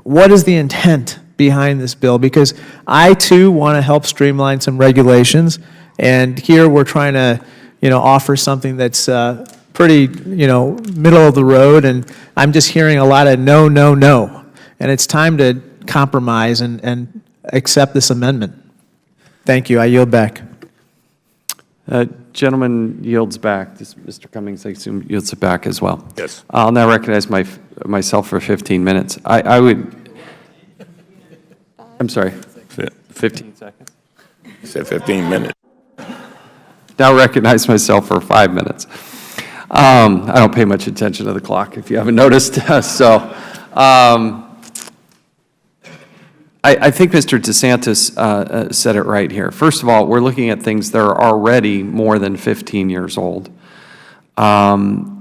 What is the intent behind this bill? Because I, too, want to help streamline some regulations, and here we're trying to, you know, offer something that's pretty, you know, middle of the road, and I'm just hearing a lot of no, no, no. And it's time to compromise and accept this amendment. Thank you. I yield back. Gentleman yields back. Mr. Cummings, I assume, yields it back as well. Yes. I'll now recognize myself for 15 minutes. I'm sorry, 15 seconds? You said 15 minutes. Now recognize myself for 5 minutes. I don't pay much attention to the clock, if you haven't noticed. I think Mr. DeSantis said it right here. First of all, we're looking at things that are already more than 15 years old. And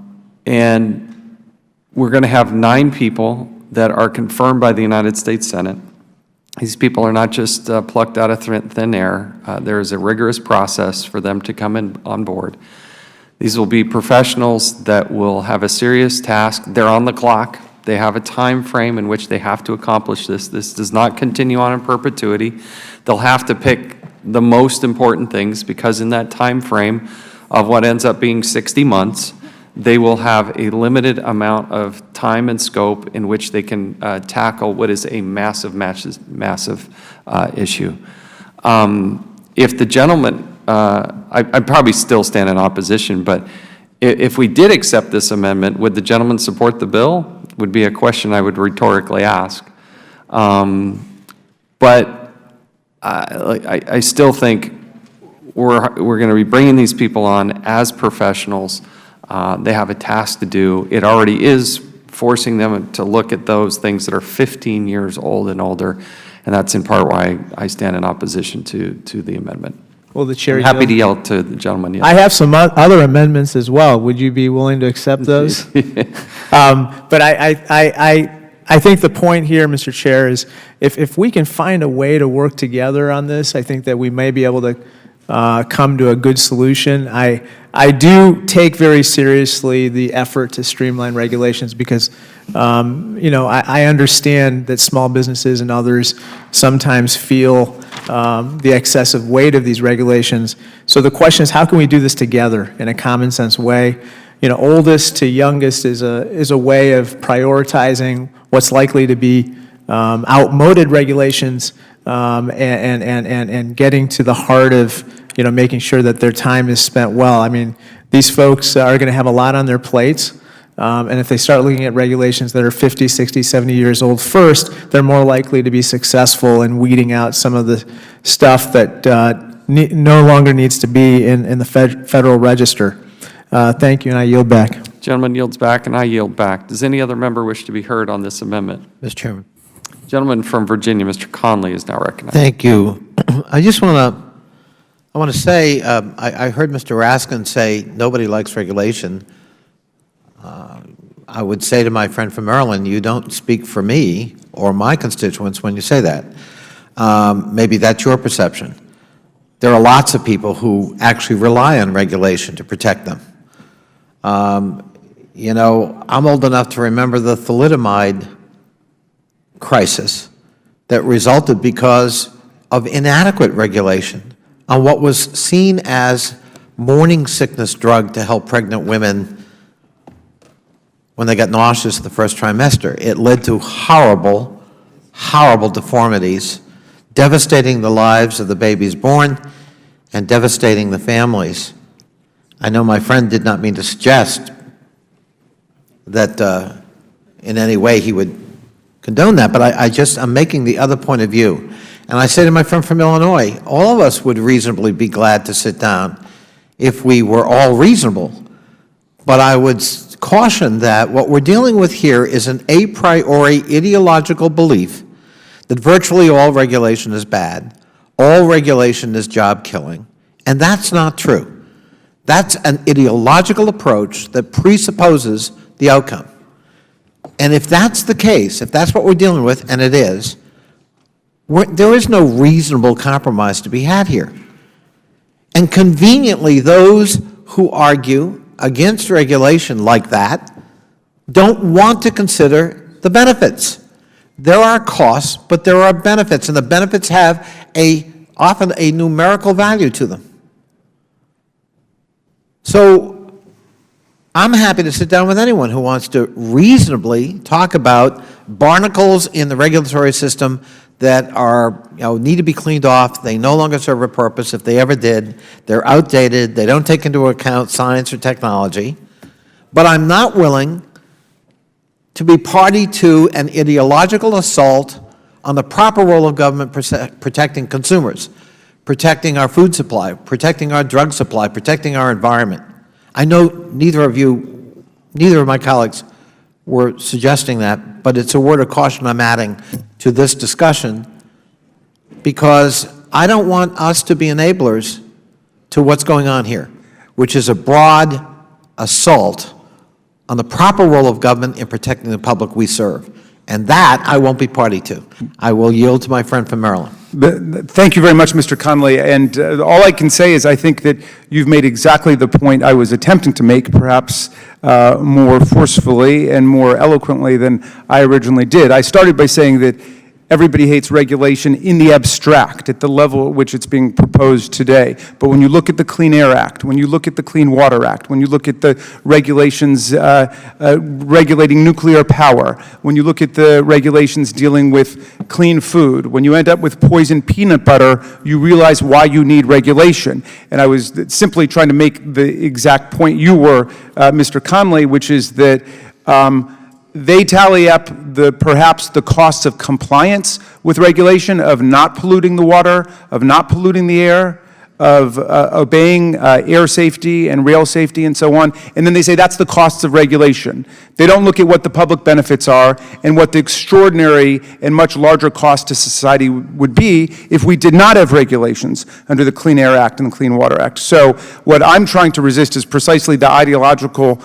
we're going to have 9 people that are confirmed by the United States Senate. These people are not just plucked out of thin air. There is a rigorous process for them to come in on board. These will be professionals that will have a serious task. They're on the clock. They have a time frame in which they have to accomplish this. This does not continue on in perpetuity. They'll have to pick the most important things because in that time frame of what ends up being 60 months, they will have a limited amount of time and scope in which they can tackle what is a massive issue. If the gentleman, I'd probably still stand in opposition, but if we did accept this amendment, would the gentleman support the bill? Would be a question I would rhetorically ask. But I still think we're going to be bringing these people on as professionals. They have a task to do. It already is forcing them to look at those things that are 15 years old and older, and that's in part why I stand in opposition to the amendment. Well, the chair. I'm happy to yield to the gentleman. Yes. I have some other amendments as well. Would you be willing to accept those? But I think the point here, Mr. Chair, is if we can find a way to work together on this, I think that we may be able to come to a good solution. I do take very seriously the effort to streamline regulations because, you know, I understand that small businesses and others sometimes feel the excessive weight of these regulations. So the question is, how can we do this together in a common sense way? You know, oldest to youngest is a way of prioritizing what's likely to be outmoded regulations and getting to the heart of, making sure that their time is spent well. I mean, these folks are going to have a lot on their plates. And if they start looking at regulations that are 50, 60, 70 years old first, they're more likely to be successful in weeding out some of the stuff that no longer needs to be in the Federal Register. Thank you, and I yield back. Gentleman yields back, and I yield back. Does any other member wish to be heard on this amendment? Mr. Chairman. Gentleman from Virginia, Mr. Conley, is now recognized. Thank you. I want to say, I heard Mr. Raskin say nobody likes regulation. I would say to my friend from Maryland, you don't speak for me or my constituents when you say that. Maybe that's your perception. There are lots of people who actually rely on regulation to protect them. I'm old enough to remember the thalidomide crisis that resulted because of inadequate regulation on what was seen as morning sickness drug to help pregnant women when they got nauseous the first trimester. It led to horrible, horrible deformities, devastating the lives of the babies born and devastating the families. I know my friend did not mean to suggest that in any way he would condone that, but I'm making the other point of view. And I say to my friend from Illinois, all of us would reasonably be glad to sit down if we were all reasonable. But I would caution that what we're dealing with here is an a priori ideological belief that virtually all regulation is bad, all regulation is job killing, and that's not true. That's an ideological approach that presupposes the outcome. And if that's the case, if that's what we're dealing with, and it is, there is no reasonable compromise to be had here. And conveniently, those who argue against regulation like that don't want to consider the benefits. There are costs, but there are benefits, and the benefits have often a numerical value to them. So I'm happy to sit down with anyone who wants to reasonably talk about barnacles in the regulatory system that are, need to be cleaned off. They no longer serve a purpose. If they ever did, they're outdated. They don't take into account science or technology. But I'm not willing to be party to an ideological assault on the proper role of government protecting consumers, protecting our food supply, protecting our drug supply, protecting our environment. I know neither of my colleagues were suggesting that, but it's a word of caution I'm adding to this discussion, because I don't want us to be enablers to what's going on here, which is a broad assault on the proper role of government in protecting the public we serve. And that I won't be party to. I will yield to my friend from Maryland. Thank you very much, Mr. Conley. And all I can say is I think that you've made exactly the point I was attempting to make, perhaps more forcefully and more eloquently than I originally did. I started by saying that everybody hates regulation in the abstract at the level at which it's being proposed today. But when you look at the Clean Air Act, when you look at the Clean Water Act, when you look at the regulations regulating nuclear power, when you look at the regulations dealing with clean food, when you end up with poisoned peanut butter, you realize why you need regulation. And I was simply trying to make the exact point you were, Mr. Conley, which is that they tally up perhaps the costs of compliance with regulation, of not polluting the water, of not polluting the air, of obeying air safety and rail safety and so on, and then they say that's the costs of regulation. They don't look at what the public benefits are and what the extraordinary and much larger cost to society would be if we did not have regulations under the Clean Air Act and the Clean Water Act. So what I'm trying to resist is precisely the ideological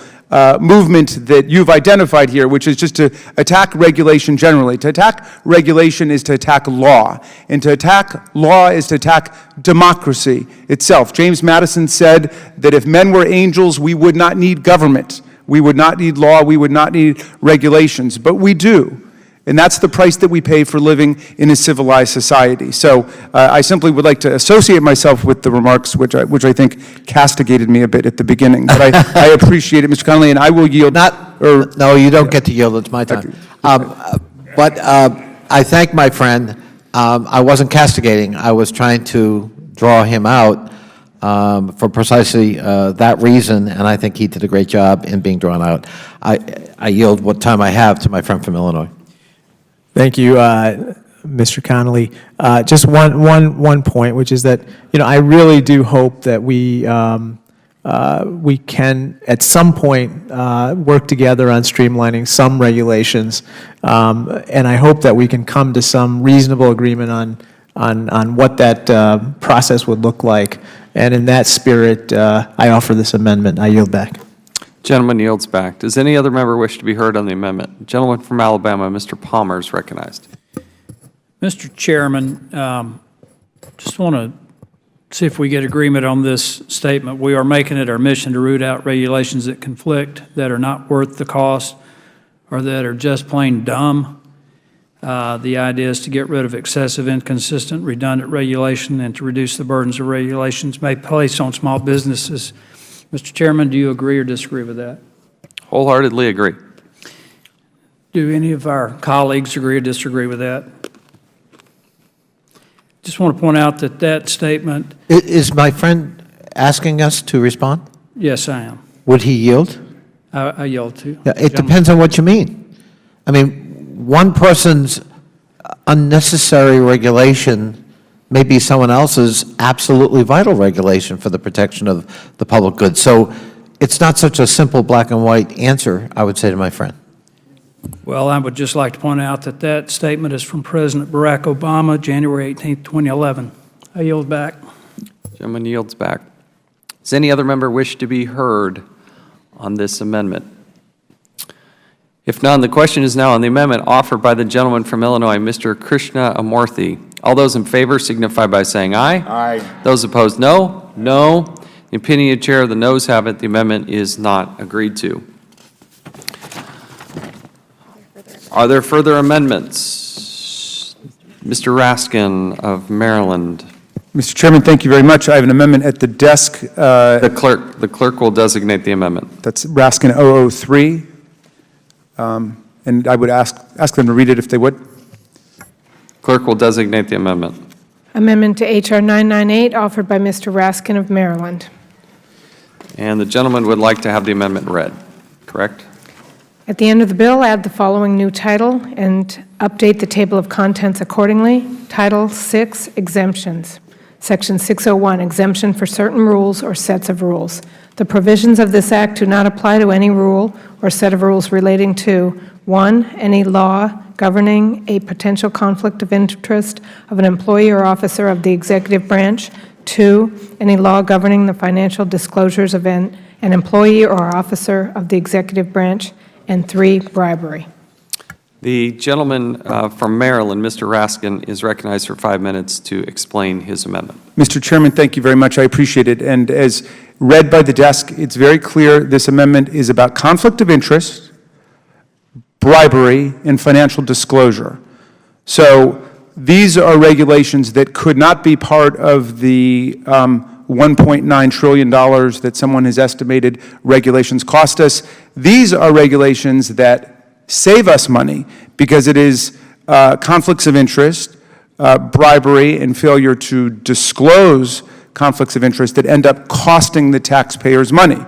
movement that you've identified here, which is just to attack regulation generally. To attack regulation is to attack law, and to attack law is to attack democracy itself. James Madison said that if men were angels, we would not need government. We would not need law. We would not need regulations. But we do. And that's the price that we pay for living in a civilized society. So I simply would like to associate myself with the remarks which I think castigated me a bit at the beginning. But I appreciate it, Mr. Connolly, and I will yield. No, you don't get to yield. It's my time. But I thank my friend. I wasn't castigating. I was trying to draw him out for precisely that reason, and I think he did a great job in being drawn out. I yield what time I have to my friend from Illinois. Thank you, Mr. Connolly. Just one point, which is that, I really do hope that we can, at some point, work together on streamlining some regulations, and I hope that we can come to some reasonable agreement on what that process would look like. And in that spirit, I offer this amendment. I yield back. Gentleman yields back. Does any other member wish to be heard on the amendment? Gentleman from Alabama, Mr. Palmer, is recognized. Mr. Chairman, just want to see if we get agreement on this statement. We are making it our mission to root out regulations that conflict, that are not worth the cost, or that are just plain dumb. The idea is to get rid of excessive, inconsistent, redundant regulation and to reduce the burdens of regulations may place on small businesses. Mr. Chairman, do you agree or disagree with that? Wholeheartedly agree. Do any of our colleagues agree or disagree with that? Just want to point out that that statement. Is my friend asking us to respond? Yes, I am. Would he yield? I yield to. Yeah, it depends on what you mean. I mean, one person's unnecessary regulation may be someone else's absolutely vital regulation for the protection of the public good. So it's not such a simple black and white answer, I would say to my friend. Well, I would just like to point out that that statement is from President Barack Obama, January 18, 2011. I yield back. Gentleman yields back. Does any other member wish to be heard on this amendment? If none, the question is now on the amendment offered by the gentleman from Illinois, Mr. Krishna Amorthy. All those in favor signify by saying aye. Aye. Those opposed, no. No. The opinion of the chair, the noes have it. The amendment is not agreed to. Are there further amendments? Mr. Raskin of Maryland. Mr. Chairman, thank you very much. I have an amendment at the desk. The clerk will designate the amendment. That's Raskin 003. And I would ask them to read it if they would. Clerk will designate the amendment. Amendment to H.R. 998, offered by Mr. Raskin of Maryland. And the gentleman would like to have the amendment read, correct? At the end of the bill, add the following new title and update the table of contents accordingly. Title 6, Exemptions. Section 601, Exemption for certain rules or sets of rules. The provisions of this act do not apply to any rule or set of rules relating to 1, any law governing a potential conflict of interest of an employee or officer of the executive branch, 2, any law governing the financial disclosures of an employee or officer of the executive branch, and 3, bribery. The gentleman from Maryland, Mr. Raskin, is recognized for 5 minutes to explain his amendment. Mr. Chairman, thank you very much. I appreciate it. And as read by the desk, it's very clear this amendment is about conflict of interest, bribery, and financial disclosure. So these are regulations that could not be part of the $1.9 trillion that someone has estimated regulations cost us. These are regulations that save us money because it is conflicts of interest, bribery, and failure to disclose conflicts of interest that end up costing the taxpayers money.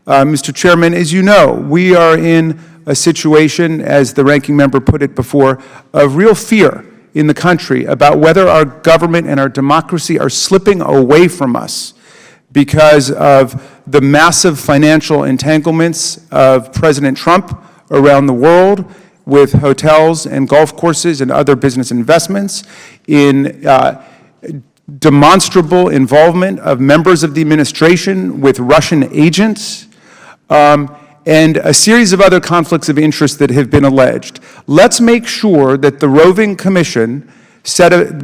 Mr. Chairman, as you know, we are in a situation, as the ranking member put it before, of real fear in the country about whether our government and our democracy are slipping away from us because of the massive financial entanglements of President Trump around the world with hotels and golf courses and other business investments, in demonstrable involvement of members of the administration with Russian agents, and a series of other conflicts of interest that have been alleged. Let's make sure that the roving commission,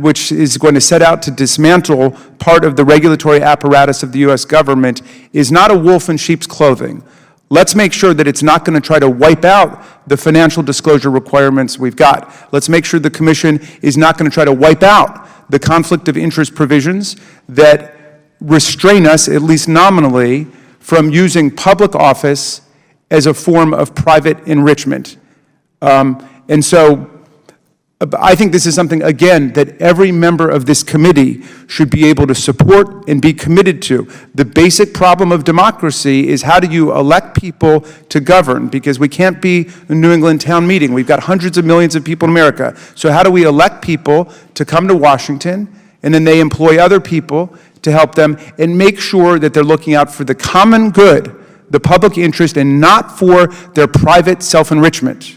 which is going to set out to dismantle part of the regulatory apparatus of the U.S. government, is not a wolf in sheep's clothing. Let's make sure that it's not going to try to wipe out the financial disclosure requirements we've got. Let's make sure the commission is not going to try to wipe out the conflict of interest provisions that restrain us, at least nominally, from using public office as a form of private enrichment. And so I think this is something, again, that every member of this committee should be able to support and be committed to. The basic problem of democracy is how do you elect people to govern? Because we can't be a New England town meeting. We've got hundreds of millions of people in America. So how do we elect people to come to Washington, and then they employ other people to help them and make sure that they're looking out for the common good, the public interest, and not for their private self-enrichment?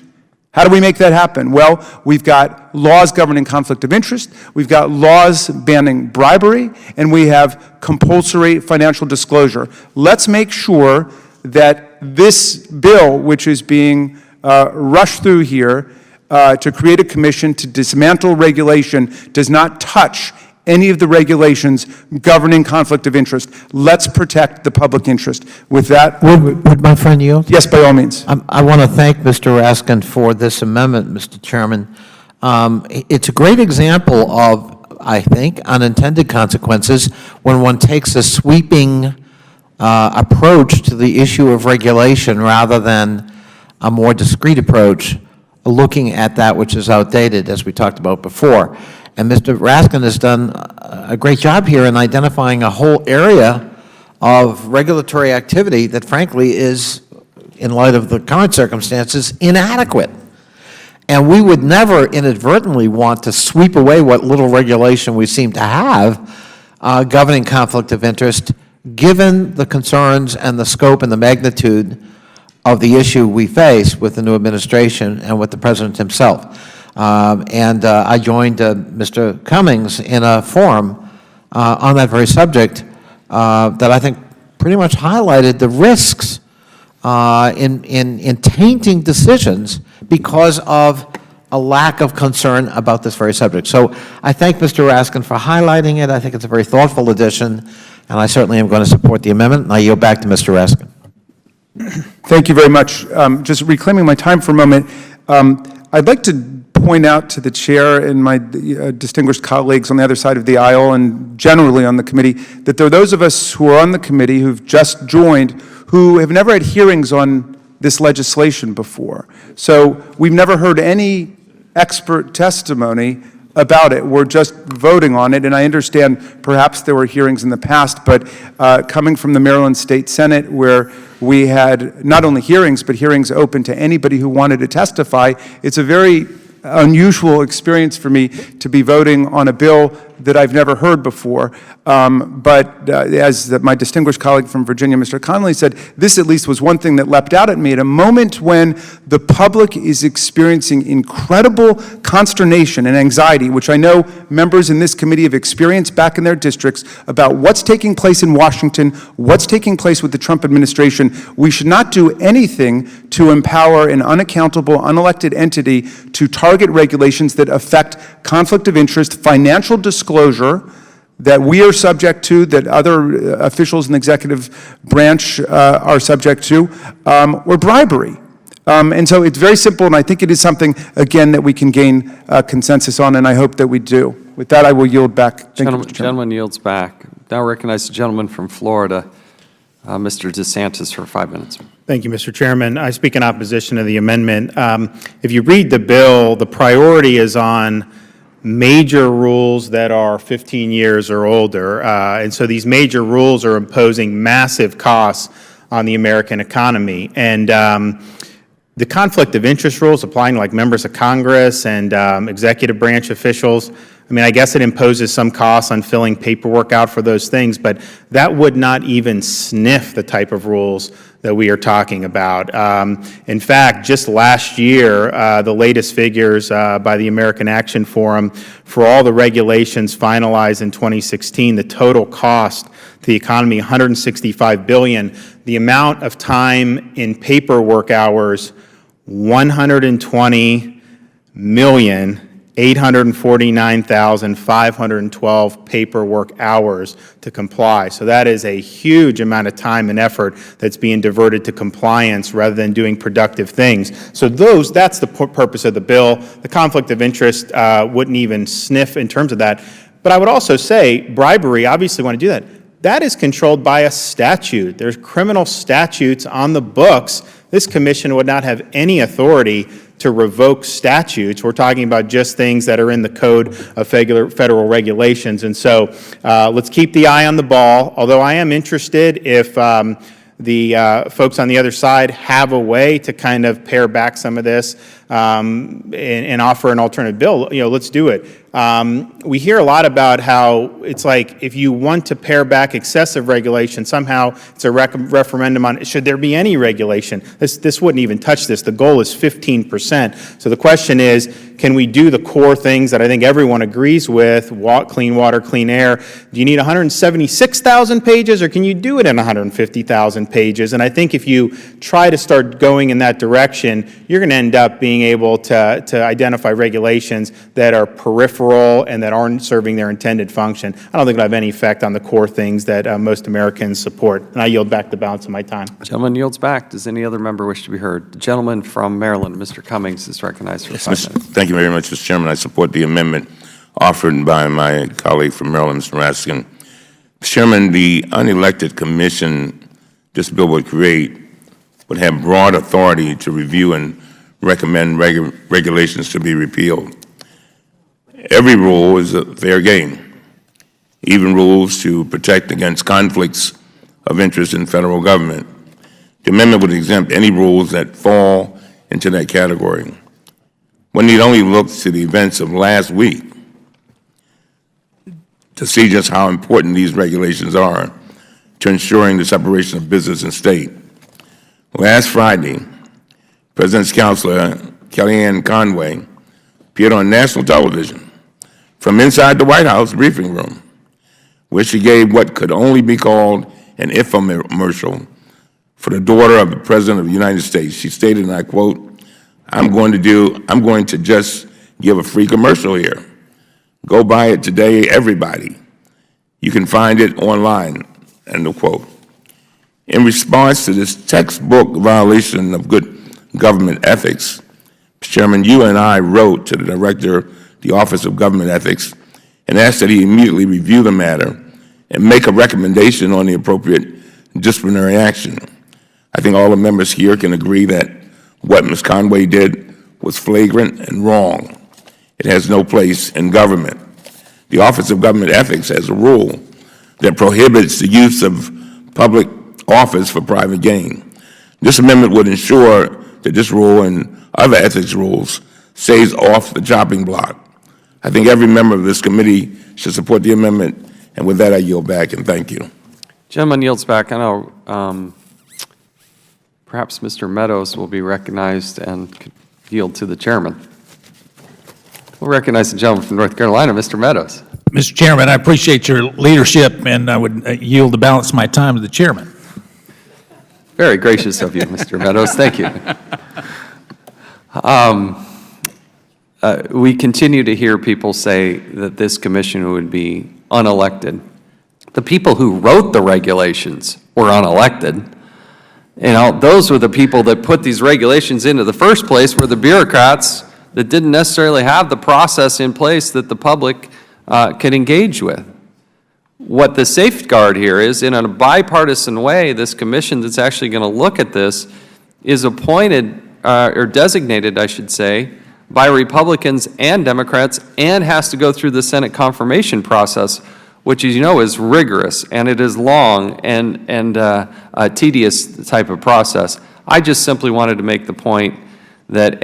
How do we make that happen? Well, we've got laws governing conflict of interest, we've got laws banning bribery, and we have compulsory financial disclosure. Let's make sure that this bill, which is being rushed through here to create a commission to dismantle regulation, does not touch any of the regulations governing conflict of interest. Let's protect the public interest. With that, Would my friend yield? yes, by all means. I want to thank Mr. Raskin for this amendment, Mr. Chairman. It's a great example of, I think, unintended consequences when one takes a sweeping approach to the issue of regulation rather than a more discrete approach looking at that which is outdated, as we talked about before. And Mr. Raskin has done a great job here in identifying a whole area of regulatory activity that, frankly, is, in light of the current circumstances, inadequate. And we would never inadvertently want to sweep away what little regulation we seem to have governing conflict of interest, given the concerns and the scope and the magnitude of the issue we face with the new administration and with the President himself. I joined Mr. Cummings in a forum on that very subject that I think pretty much highlighted the risks in tainting decisions because of a lack of concern about this very subject. So I thank Mr. Raskin for highlighting it. I think it's a very thoughtful addition, and I certainly am going to support the amendment, and I yield back to Mr. Raskin. Thank you very much. Just reclaiming my time for a moment, I'd like to point out to the chair and my distinguished colleagues on the other side of the aisle and generally on the committee that there are those of us who are on the committee who've just joined who have never had hearings on this legislation before. So we've never heard any expert testimony about it. We're just voting on it, and I understand perhaps there were hearings in the past, but coming from the Maryland State Senate, where we had not only hearings, but hearings open to anybody who wanted to testify, it's a very unusual experience for me to be voting on a bill that I've never heard before. But as my distinguished colleague from Virginia, Mr. Connolly, said, this at least was one thing that leapt out at me at a moment when the public is experiencing incredible consternation and anxiety, which I know members in this committee have experienced back in their districts, about what's taking place in Washington, what's taking place with the Trump administration. We should not do anything to empower an unaccountable, unelected entity to target regulations that affect conflict of interest, financial disclosure that we are subject to, that other officials in the executive branch are subject to, or bribery. And so it's very simple, and I think it is something, again, that we can gain consensus on, and I hope that we do. With that, I will yield back. Thank you, Mr. Chairman. Gentleman yields back. Now recognize the gentleman from Florida, Mr. DeSantis, for 5 minutes. Thank you, Mr. Chairman. I speak in opposition to the amendment. If you read the bill, the priority is on major rules that are 15 years or older. And so these major rules are imposing massive costs on the American economy. And the conflict of interest rules applying like members of Congress and executive branch officials, I mean, I guess it imposes some costs on filling paperwork out for those things, but that would not even sniff the type of rules that we are talking about. In fact, just last year, the latest figures by the American Action Forum for all the regulations finalized in 2016, the total cost to the economy, $165 billion. The amount of time in paperwork hours, 120,849,512 paperwork hours to comply. So that is a huge amount of time and effort that's being diverted to compliance rather than doing productive things. So that's the purpose of the bill. The conflict of interest wouldn't even sniff in terms of that. But I would also say bribery, obviously want to do that. That is controlled by a statute. There's criminal statutes on the books This commission would not have any authority to revoke statutes. We're talking about just things that are in the code of federal regulations. And so let's keep the eye on the ball, although I am interested if the folks on the other side have a way to kind of pare back some of this and offer an alternative bill. Let's do it. We hear a lot about how it's like if you want to pare back excessive regulation, somehow it's a referendum on should there be any regulation. This wouldn't even touch this. The goal is 15%. So the question is, can we do the core things that I think everyone agrees with, clean water, clean air? Do you need 176,000 pages, or can you do it in 150,000 pages? And I think if you try to start going in that direction, you're going to end up being able to identify regulations that are peripheral and that aren't serving their intended function. I don't think it'll have any effect on the core things that most Americans support. And I yield back the balance of my time. Gentleman yields back. Does any other member wish to be heard? The gentleman from Maryland, Mr. Cummings, is recognized for 5 minutes. Thank you very much, Mr. Chairman. I support the amendment offered by my colleague from Maryland, Mr. Raskin. Mr. Chairman, the unelected commission this bill would create would have broad authority to review and recommend regulations to be repealed. Every rule is a fair game, even rules to protect against conflicts of interest in federal government. The amendment would exempt any rules that fall into that category. One need only look to the events of last week to see just how important these regulations are to ensuring the separation of business and state. Last Friday, President's counselor, Kellyanne Conway, appeared on national television from inside the White House briefing room, where she gave what could only be called an infomercial for the daughter of the President of the United States. She stated, and I quote, I'm going to just give a free commercial here. Go buy it today, everybody. You can find it online, end of quote. In response to this textbook violation of good government ethics, Mr. Chairman, you and I wrote to the Director of the Office of Government Ethics and asked that he immediately review the matter and make a recommendation on the appropriate disciplinary action. I think all the members here can agree that what Ms. Conway did was flagrant and wrong. It has no place in government. The Office of Government Ethics has a rule that prohibits the use of public office for private gain. This amendment would ensure that this rule and other ethics rules stays off the chopping block. I think every member of this committee should support the amendment, and with that I yield back, and thank you. Gentleman yields back. I know perhaps Mr. Meadows will be recognized and could yield to the chairman. We'll recognize the gentleman from North Carolina, Mr. Meadows. Mr. Chairman, I appreciate your leadership, and I would yield the balance of my time to the chairman. Very gracious of you, Mr. Meadows. Thank you. We continue to hear people say that this commission would be unelected. The people who wrote the regulations were unelected. Those were the people that put these regulations into the first place, were the bureaucrats that didn't necessarily have the process in place that the public can engage with. What the safeguard here is, in a bipartisan way, this commission that's actually going to look at this is appointed, or designated, I should say, by Republicans and Democrats, and has to go through the Senate confirmation process, which, as you know, is rigorous, and it is long and a tedious type of process. I just simply wanted to make the point that,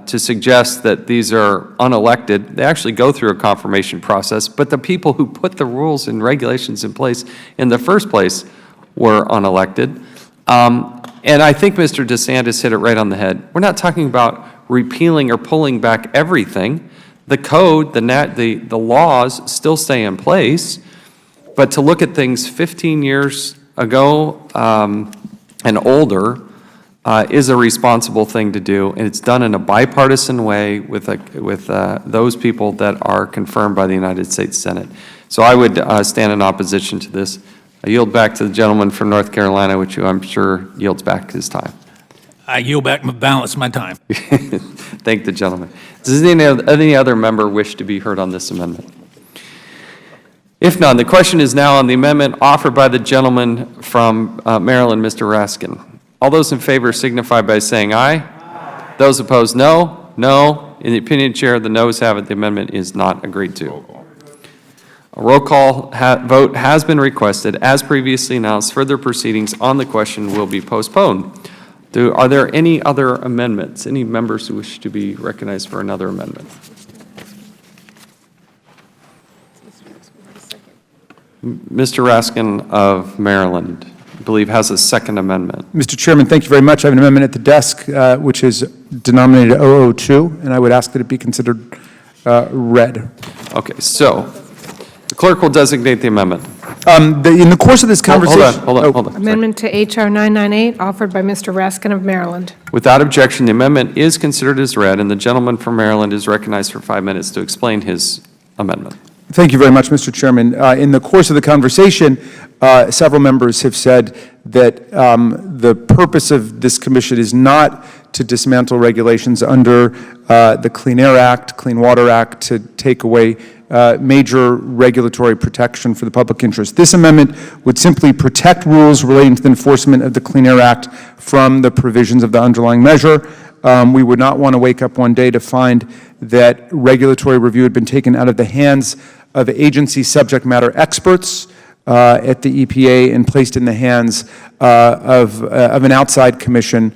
to suggest that these are unelected, they actually go through a confirmation process, but the people who put the rules and regulations in place in the first place were unelected. And I think Mr. DeSantis hit it right on the head. We're not talking about repealing or pulling back everything. The code, the laws still stay in place, but to look at things 15 years ago and older is a responsible thing to do, and it's done in a bipartisan way with those people that are confirmed by the United States Senate. So I would stand in opposition to this. I yield back to the gentleman from North Carolina, which I'm sure yields back his time. I yield back my balance of my time. Thank the gentleman. Does any other member wish to be heard on this amendment? If none, the question is now on the amendment offered by the gentleman from Maryland, Mr. Raskin. All those in favor signify by saying aye. Aye. Those opposed, no. No. In the opinion of the chair, the noes have it. The amendment is not agreed to. A roll call vote has been requested. As previously announced, further proceedings on the question will be postponed. Are there any other amendments? Any members who wish to be recognized for another amendment? Mr. Raskin of Maryland, I believe, has a second amendment. Mr. Chairman, thank you very much. I have an amendment at the desk, which is denominated 002, and I would ask that it be considered read. Okay, so the clerk will designate the amendment. In the course of this conversation... Hold on. Amendment to H.R. 998, offered by Mr. Raskin of Maryland. Without objection, the amendment is considered as read, and the gentleman from Maryland is recognized for 5 minutes to explain his amendment. Thank you very much, Mr. Chairman. In the course of the conversation, several members have said that the purpose of this commission is not to dismantle regulations under the Clean Air Act, Clean Water Act, to take away major regulatory protection for the public interest. This amendment would simply protect rules relating to the enforcement of the Clean Air Act from the provisions of the underlying measure. We would not want to wake up one day to find that regulatory review had been taken out of the hands of agency subject matter experts at the EPA and placed in the hands of an outside commission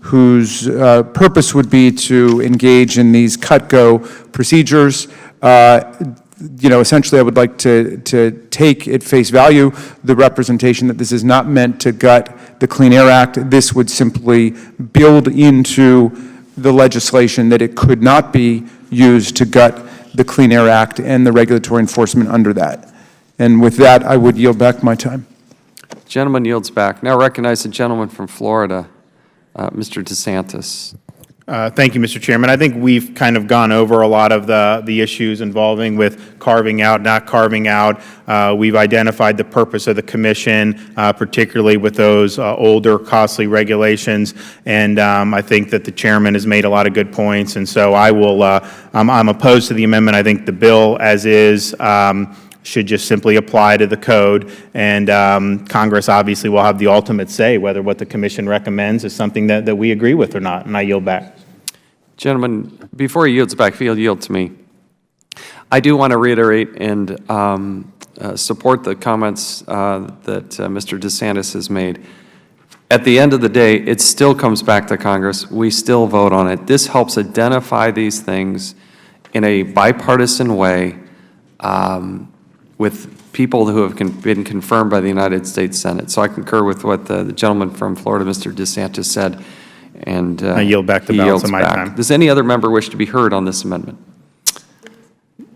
whose purpose would be to engage in these cut-go procedures. Essentially, I would like to take at face value the representation that this is not meant to gut the Clean Air Act. This would simply build into the legislation that it could not be used to gut the Clean Air Act and the regulatory enforcement under that. And with that, I would yield back my time. Gentleman yields back. Now recognize the gentleman from Florida, Mr. DeSantis. Thank you, Mr. Chairman. I think we've kind of gone over a lot of the issues involving with carving out, not carving out. We've identified the purpose of the commission, particularly with those older, costly regulations. And I think that the chairman has made a lot of good points. And so I will, I'm opposed to the amendment. I think the bill as is should just simply apply to the code. And Congress obviously will have the ultimate say whether what the commission recommends is something that we agree with or not. And I yield back. Gentlemen, before he yields back, if he'll yield to me, I do want to reiterate and support the comments that Mr. DeSantis has made. At the end of the day, it still comes back to Congress. We still vote on it. This helps identify these things in a bipartisan way with people who have been confirmed by the United States Senate. So I concur with what the gentleman from Florida, Mr. DeSantis, said. And I yield back the balance of my time. Does any other member wish to be heard on this amendment?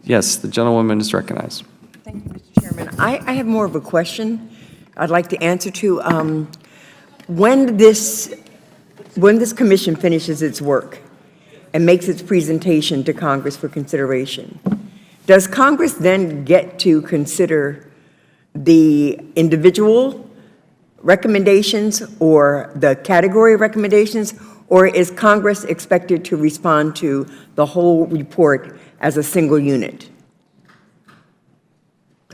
Yes, the gentlewoman is recognized. Thank you, Mr. Chairman. I have more of a question I'd like to answer to. When this commission finishes its work and makes its presentation to Congress for consideration, does Congress then get to consider the individual recommendations or the category recommendations, or is Congress expected to respond to the whole report as a single unit?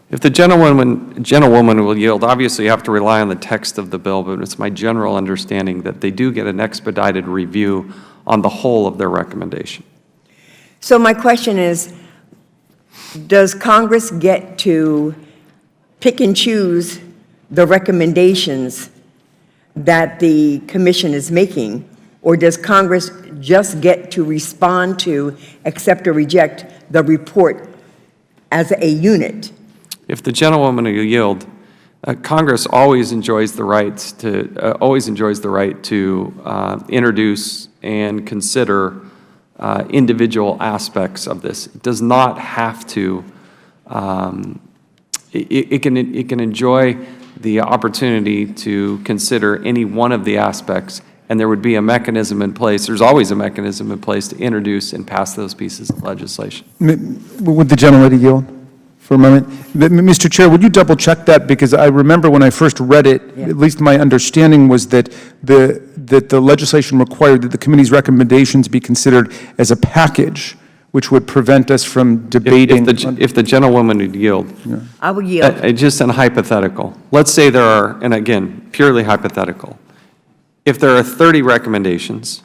If the gentlewoman will yield, obviously you have to rely on the text of the bill, but it's my general understanding that they do get an expedited review on the whole of their recommendation. So my question is, does Congress get to pick and choose the recommendations that the commission is making, or does Congress just get to respond to, accept or reject the report as a unit? If the gentlewoman will yield, Congress always enjoys the right to introduce and consider individual aspects of this. It does not have to. It can enjoy the opportunity to consider any one of the aspects, and there would be a mechanism in place. There's always a mechanism in place to introduce and pass those pieces of legislation. Would the gentlelady yield for a moment? Mr. Chair, would you double check that? Because I remember when I first read it, at least my understanding was that the legislation required that the committee's recommendations be considered as a package, which would prevent us from debating. If the gentlewoman would yield. Yeah. I would yield. Just an hypothetical. Let's say there are, and again, purely hypothetical, If there are 30 recommendations,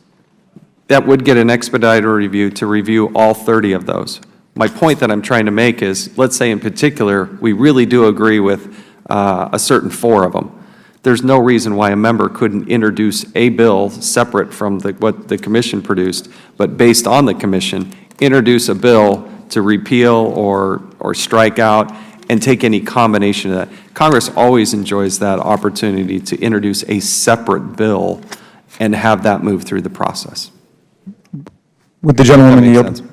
that would get an expedited review to review all 30 of those. My point that I'm trying to make is, let's say in particular, we really do agree with a certain 4 of them. There's no reason why a member couldn't introduce a bill separate from what the commission produced, but based on the commission, introduce a bill to repeal or strike out and take any combination of that. Congress always enjoys that opportunity to introduce a separate bill and have that move through the process. Would the gentlewoman That yield? makes sense.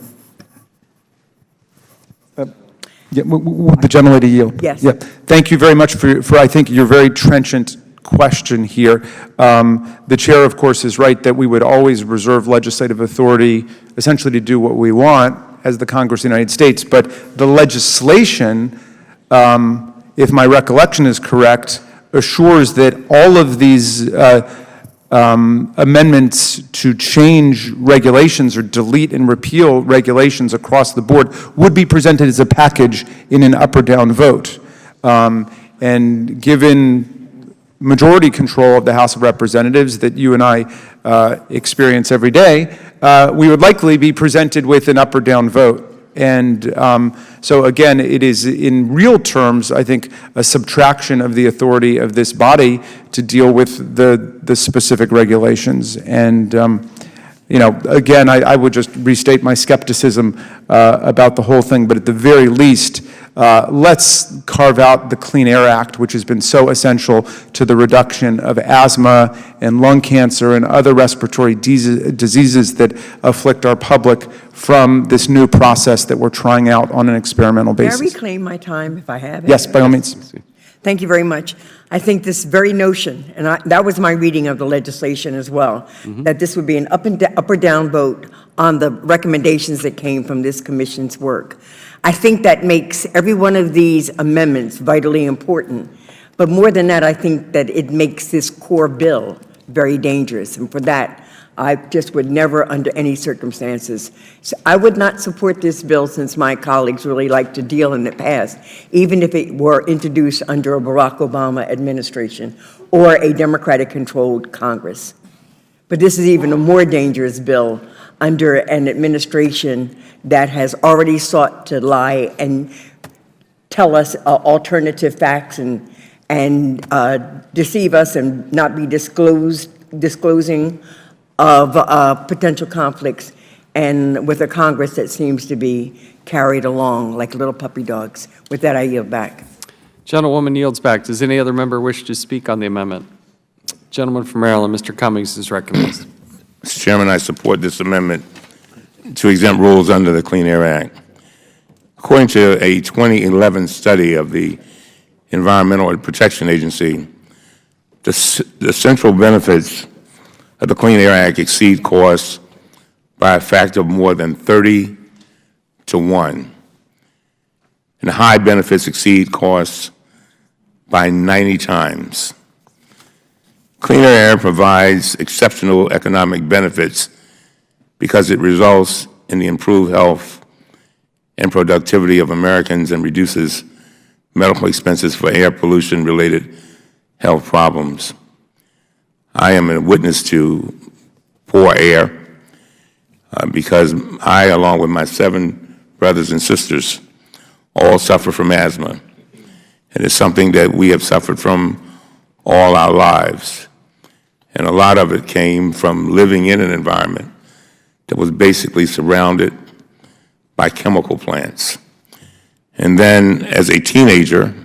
Yeah, would the gentlelady yield? Yes. Yeah. Thank you very much for I think, your very trenchant question here. The chair, of course, is right that we would always reserve legislative authority essentially to do what we want as the Congress of the United States, but the legislation, if my recollection is correct, assures that all of these amendments to change regulations or delete and repeal regulations across the board would be presented as a package in an up or down vote. And given majority control of the House of Representatives that you and I experience every day, we would likely be presented with an up or down vote. And so again, it is in real terms, I think, a subtraction of the authority of this body to deal with the specific regulations. And again, I would just restate my skepticism about the whole thing, but at the very least, let's carve out the Clean Air Act, which has been so essential to the reduction of asthma and lung cancer and other respiratory diseases that afflict our public from this new process that we're trying out on an experimental May I basis. reclaim my time if I have it? Yes, by all means. Thank you very much. I think this very notion, and that was my reading of the legislation as well, that this would be an up or down vote on the recommendations that came from this commission's work. I think that makes every one of these amendments vitally important. But more than that, I think that it makes this core bill very dangerous. And for that, I just would never, under any circumstances. So I would not support this bill, since my colleagues really like to deal in the past, even if it were introduced under a Barack Obama administration or a Democratic-controlled Congress. But this is even a more dangerous bill under an administration that has already sought to lie and tell us alternative facts and deceive us and not be disclosing of potential conflicts, and with a Congress that seems to be carried along like little puppy dogs. With that, I yield back. Gentlewoman yields back. Does any other member wish to speak on the amendment? Gentleman from Maryland, Mr. Cummings, is recognized. Mr. Chairman, I support this amendment to exempt rules under the Clean Air Act. According to a 2011 study of the Environmental Protection Agency, the central benefits of the Clean Air Act exceed costs by a factor of more than 30 to 1. And high benefits exceed costs by 90 times. Cleaner air provides exceptional economic benefits because it results in the improved health and productivity of Americans and reduces medical expenses for air pollution-related health problems. I am a witness to poor air because I, along with my 7 brothers and sisters, all suffer from asthma. And it's something that we have suffered from all our lives. And a lot of it came from living in an environment that was basically surrounded by chemical plants. And then, as a teenager,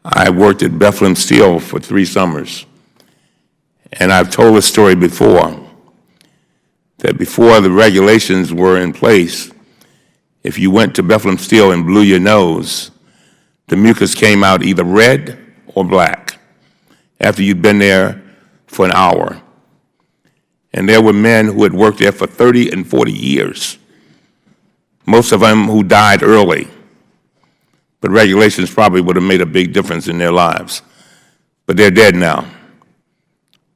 I worked at Bethlehem Steel for 3 summers. And I've told this story before, that before the regulations were in place, if you went to Bethlehem Steel and blew your nose, the mucus came out either red or black after you'd been there for an hour. And there were men who had worked there for 30 and 40 years, most of them who died early. But regulations probably would have made a big difference in their lives. But they're dead now.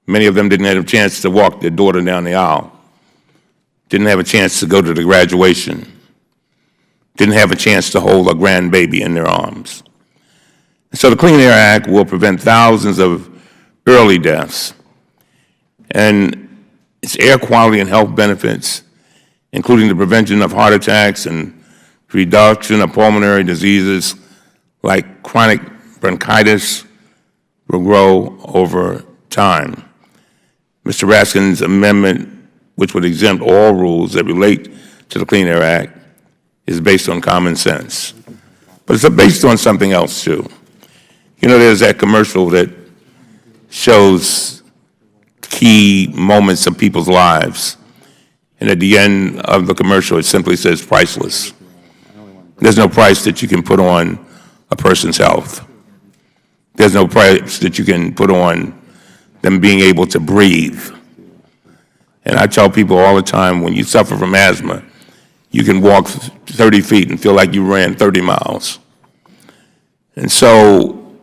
Many of them didn't have a chance to walk their daughter down the aisle, didn't have a chance to go to the graduation, didn't have a chance to hold a grandbaby in their arms. So the Clean Air Act will prevent thousands of early deaths and its air quality and health benefits, including the prevention of heart attacks and reduction of pulmonary diseases like chronic bronchitis, will grow over time. Mr. Raskin's amendment, which would exempt all rules that relate to the Clean Air Act, is based on common sense. But it's based on something else, too. You know, there's that commercial that shows key moments of people's lives, and at the end of the commercial, it simply says priceless. There's no price that you can put on a person's health. There's no price that you can put on them being able to breathe. And I tell people all the time, when you suffer from asthma, you can walk 30 feet and feel like you ran 30 miles. And so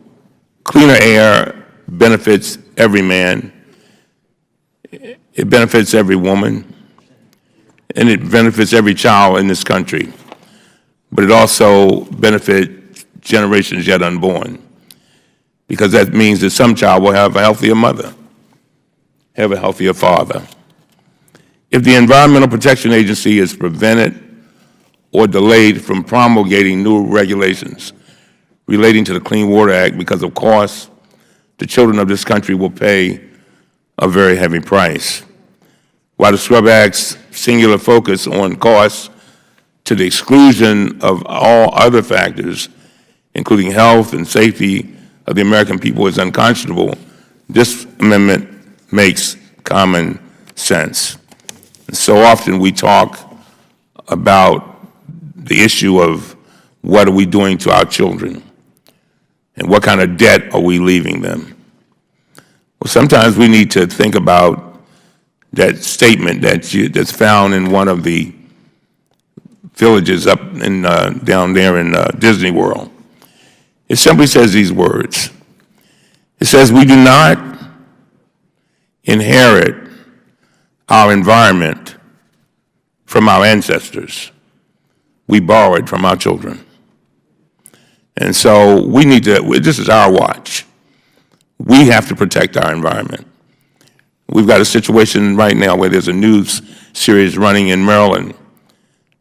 cleaner air benefits every man, it benefits every woman, and it benefits every child in this country. But it also benefits generations yet unborn, because that means that some child will have a healthier mother, have a healthier father. If the Environmental Protection Agency is prevented or delayed from promulgating new regulations relating to the Clean Water Act because of costs, the children of this country will pay a very heavy price. While the Scrub Act's singular focus on costs to the exclusion of all other factors, including health and safety of the American people, is unconscionable, this amendment makes common sense. And so often we talk about the issue of what are we doing to our children and what kind of debt are we leaving them. Well, sometimes we need to think about that statement that's found in one of the villages up in down there in Disney World. It simply says these words. It says, "We do not inherit our environment from our ancestors. We borrow it from our children." And so we need to, this is our watch. We have to protect our environment. We've got a situation right now where there's a news series running in Maryland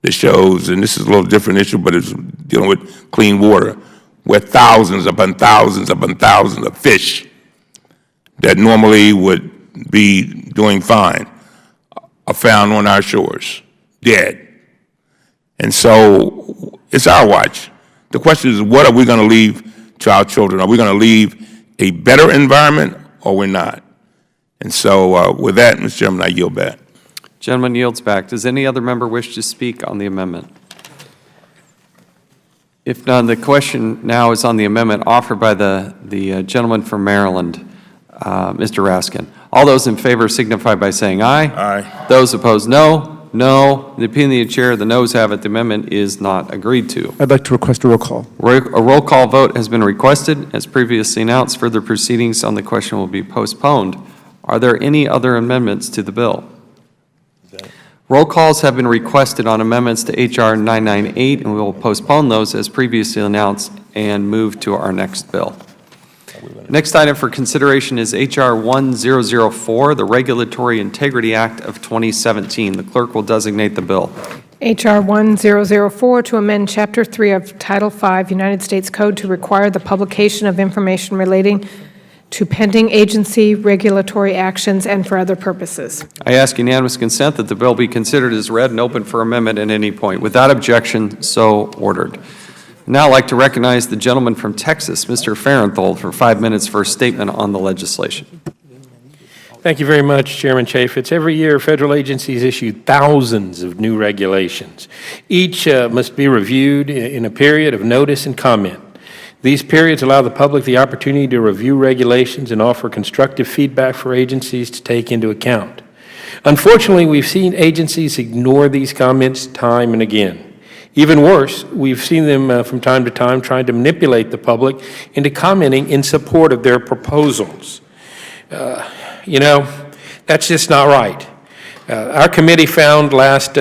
that shows, and this is a little different issue, but it's dealing with clean water, where thousands upon thousands upon thousands of fish that normally would be doing fine are found on our shores, dead. And so it's our watch. The question is, what are we going to leave to our children? Are we going to leave a better environment, or we're not? And so with that, Mr. Chairman, I yield back. Gentleman yields back. Does any other member wish to speak on the amendment? If none, the question now is on the amendment offered by the gentleman from Maryland, Mr. Raskin. All those in favor signify by saying aye. Aye. Those opposed, no. No. The opinion of the chair, the noes have it. The amendment is not agreed to. I'd like to request a roll call. A roll call vote has been requested. As previously announced, further proceedings on the question will be postponed. Are there any other amendments to the bill? Roll calls have been requested on amendments to H.R. 998, and we will postpone those as previously announced and move to our next bill. Next item for consideration is H.R. 1004, the Regulatory Integrity Act of 2017. The clerk will designate the bill. H.R. 1004 to amend Chapter 3 of Title 5 United States Code to require the publication of information relating to pending agency regulatory actions and for other purposes. I ask unanimous consent that the bill be considered as read and open for amendment at any point. Without objection, so ordered. Now I'd like to recognize the gentleman from Texas, Mr. Farenthold, for 5 minutes for a statement on the legislation. Thank you very much, Chairman Chaffetz. Every year, federal agencies issue thousands of new regulations. Each must be reviewed in a period of notice and comment. These periods allow the public the opportunity to review regulations and offer constructive feedback for agencies to take into account. Unfortunately, we've seen agencies ignore these comments time and again. Even worse, we've seen them from time to time trying to manipulate the public into commenting in support of their proposals. You know, that's just not right. Our committee found last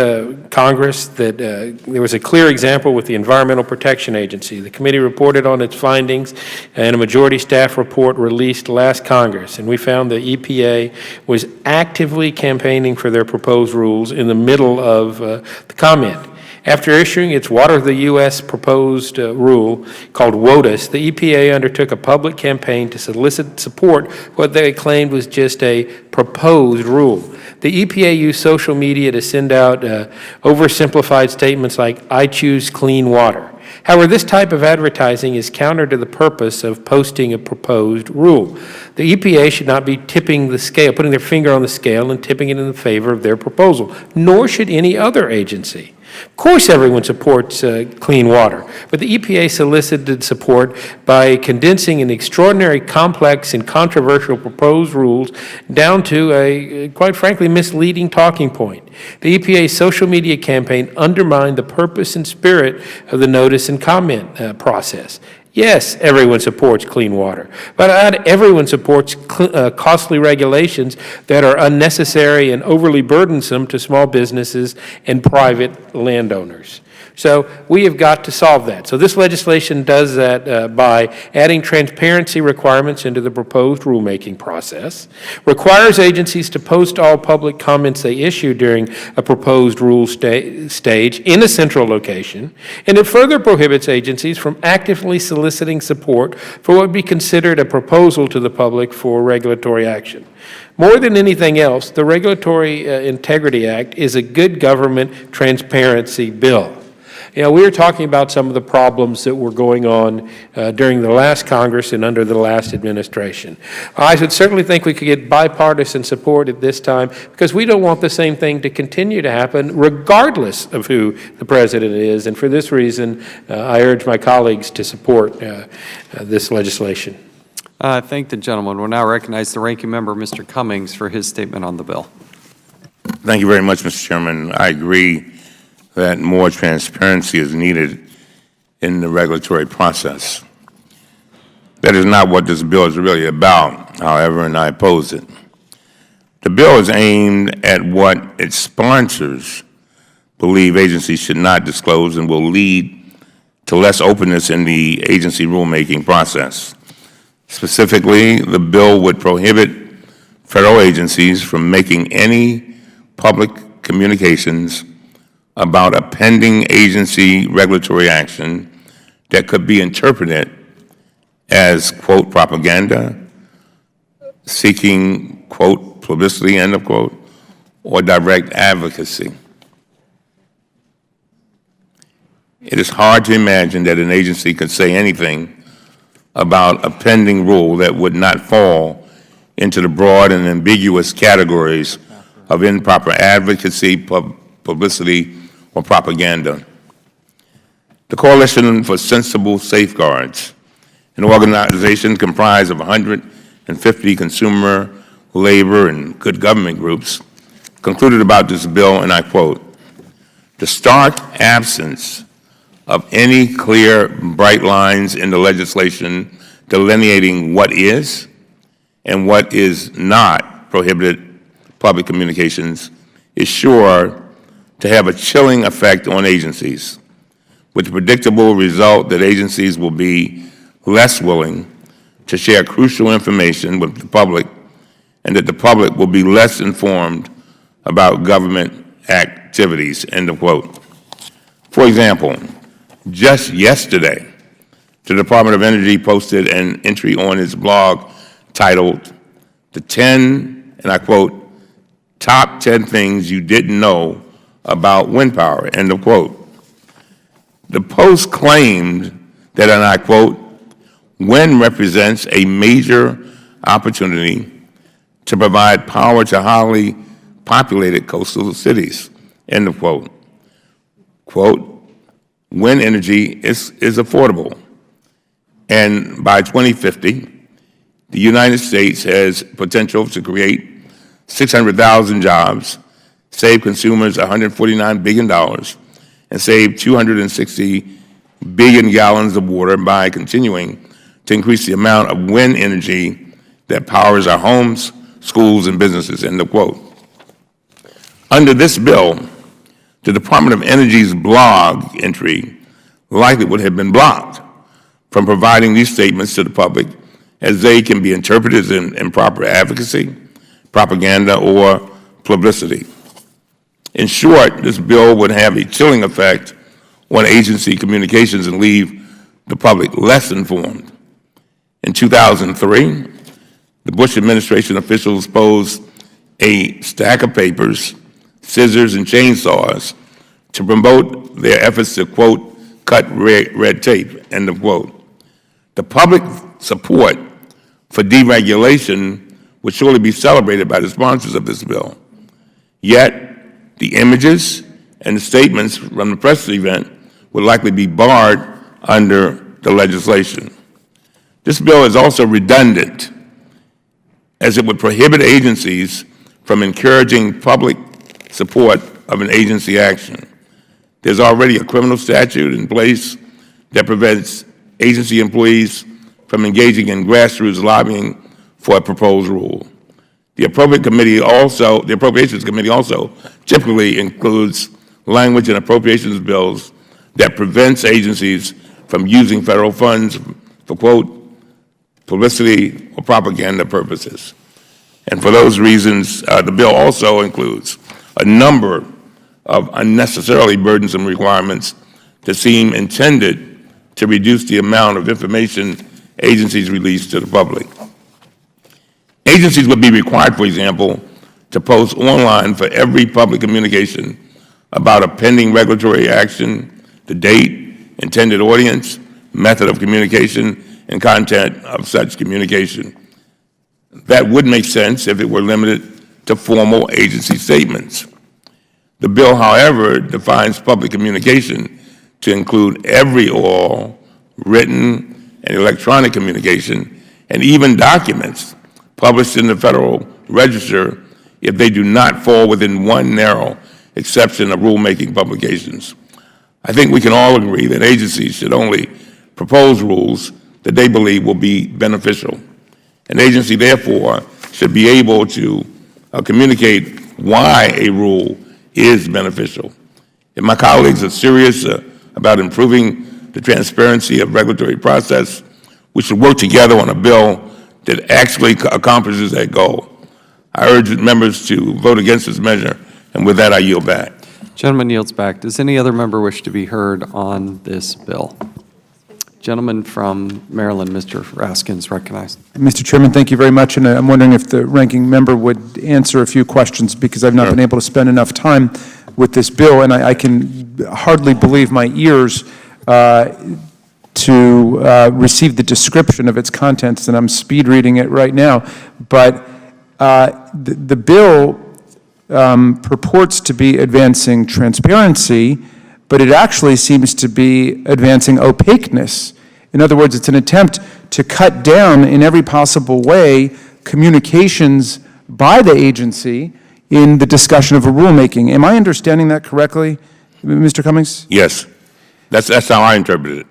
Congress that there was a clear example with the Environmental Protection Agency. The committee reported on its findings in a majority staff report released last Congress, and we found the EPA was actively campaigning for their proposed rules in the middle of the comment. After issuing its Water of the U.S. proposed rule called WOTUS, the EPA undertook a public campaign to solicit support for what they claimed was just a proposed rule. The EPA used social media to send out oversimplified statements like, "I choose clean water." However, this type of advertising is counter to the purpose of posting a proposed rule. The EPA should not be tipping the scale, putting their finger on the scale and tipping it in favor of their proposal, nor should any other agency. Of course, everyone supports clean water, but the EPA solicited support by condensing an extraordinary complex and controversial proposed rules down to a, quite frankly, misleading talking point. The EPA's social media campaign undermined the purpose and spirit of the notice and comment process. Yes, everyone supports clean water, but not everyone supports costly regulations that are unnecessary and overly burdensome to small businesses and private landowners. So we have got to solve that. So this legislation does that by adding transparency requirements into the proposed rulemaking process, requires agencies to post all public comments they issue during a proposed rule stage in a central location, and it further prohibits agencies from actively soliciting support for what would be considered a proposal to the public for regulatory action. More than anything else, the Regulatory Integrity Act is a good government transparency bill. You know, we were talking about some of the problems that were going on during the last Congress and under the last administration. I would certainly think we could get bipartisan support at this time because we don't want the same thing to continue to happen regardless of who the president is. And for this reason, I urge my colleagues to support this legislation. I thank the gentleman. We'll now recognize the ranking member, Mr. Cummings, for his statement on the bill. Thank you very much, Mr. Chairman. I agree that more transparency is needed in the regulatory process. That is not what this bill is really about, however, and I oppose it. The bill is aimed at what its sponsors believe agencies should not disclose and will lead to less openness in the agency rulemaking process. Specifically, the bill would prohibit federal agencies from making any public communications about a pending agency regulatory action that could be interpreted as, quote, propaganda, seeking, quote, publicity, end of quote, or direct advocacy. It is hard to imagine that an agency could say anything about a pending rule that would not fall into the broad and ambiguous categories of improper advocacy, publicity, or propaganda. The Coalition for Sensible Safeguards, an organization comprised of 150 consumer, labor, and good government groups, concluded about this bill, and I quote, "The stark absence of any clear, bright lines in the legislation delineating what is and what is not prohibited public communications is sure to have a chilling effect on agencies, with the predictable result that agencies will be less willing to share crucial information with the public and that the public will be less informed about government activities," end of quote. For example, just yesterday, the Department of Energy posted an entry on its blog titled, "The 10," and I quote, "top 10 things you didn't know about wind power," end of quote. The post claimed that, and I quote, "wind represents a major opportunity to provide power to highly populated coastal cities," end of quote. Quote, "Wind energy is affordable, and by 2050, the United States has potential to create 600,000 jobs, save consumers $149 billion, and save 260 billion gallons of water by continuing to increase the amount of wind energy that powers our homes, schools, and businesses," end of quote. Under this bill, the Department of Energy's blog entry likely would have been blocked from providing these statements to the public, as they can be interpreted as improper advocacy, propaganda, or publicity. In short, this bill would have a chilling effect on agency communications and leave the public less informed. In 2003, the Bush administration officials posed a stack of papers, scissors, and chainsaws to promote their efforts to, quote, cut red tape, end of quote. The public support for deregulation would surely be celebrated by the sponsors of this bill. Yet, the images and the statements from the press event would likely be barred under the legislation. This bill is also redundant, as it would prohibit agencies from encouraging public support of an agency action. There's already a criminal statute in place that prevents agency employees from engaging in grassroots lobbying for a proposed rule. The Appropriations Committee also typically includes language in appropriations bills that prevents agencies from using federal funds for, quote, publicity or propaganda purposes. And for those reasons, the bill also includes a number of unnecessarily burdensome requirements that seem intended to reduce the amount of information agencies release to the public. Agencies would be required, for example, to post online for every public communication about a pending regulatory action, the date, intended audience, method of communication, and content of such communication. That would make sense if it were limited to formal agency statements. The bill, however, defines public communication to include every oral, written, and electronic communication, and even documents published in the Federal Register if they do not fall within one narrow exception of rulemaking publications. I think we can all agree that agencies should only propose rules that they believe will be beneficial. An agency, therefore, should be able to communicate why a rule is beneficial. If my colleagues are serious about improving the transparency of regulatory process, we should work together on a bill that actually accomplishes that goal. I urge members to vote against this measure, and with that, I yield back. Gentleman yields back. Does any other member wish to be heard on this bill? Gentleman from Maryland, Mr. Raskin, is recognized. Mr. Chairman, thank you very much, and I'm wondering if the ranking member would answer a few questions, because I've not been able to spend enough time with this bill, and I can hardly believe my ears to receive the description of its contents, and I'm speed reading it right now. But the bill purports to be advancing transparency, but it actually seems to be advancing opaqueness. In other words, it's an attempt to cut down in every possible way communications by the agency in the discussion of a rulemaking. Am I understanding that correctly, Mr. Cummings? Yes, that's how I interpret it.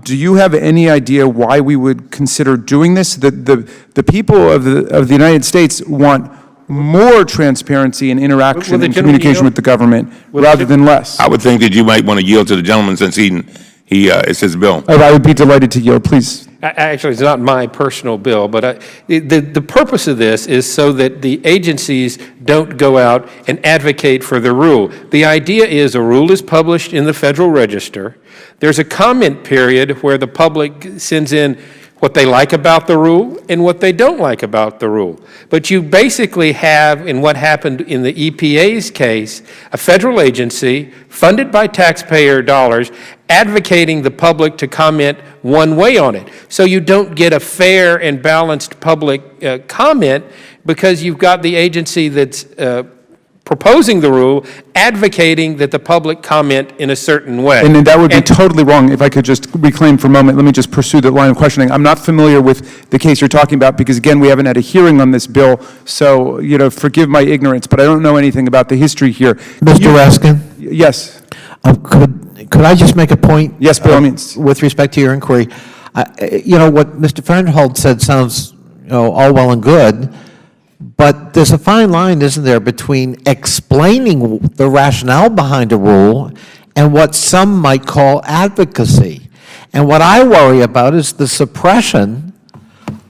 Do you have any idea why we would consider doing this? The people of the United States want more transparency and interaction and communication with the government rather than less. I would think that you might want to yield to the gentleman since it's his bill. I would be delighted to yield, please. Actually, it's not my personal bill, but the purpose of this is so that the agencies don't go out and advocate for the rule. The idea is a rule is published in the Federal Register. There's a comment period where the public sends in what they like about the rule and what they don't like about the rule. But you basically have, in what happened in the EPA's case, a federal agency funded by taxpayer dollars advocating the public to comment one way on it. So you don't get a fair and balanced public comment because you've got the agency that's proposing the rule, advocating that the public comment in a certain way. And that would be totally wrong. If I could just reclaim for a moment, let me just pursue the line of questioning. I'm not familiar with the case you're talking about because, again, we haven't had a hearing on this bill, so, forgive my ignorance, but I don't know anything about the history here. Mr. Raskin? Yes. Could I just make a point? Yes, by all means. With respect to your inquiry. What Mr. Fernhold said sounds, all well and good, But there's a fine line, isn't there, between explaining the rationale behind a rule and what some might call advocacy. And what I worry about is the suppression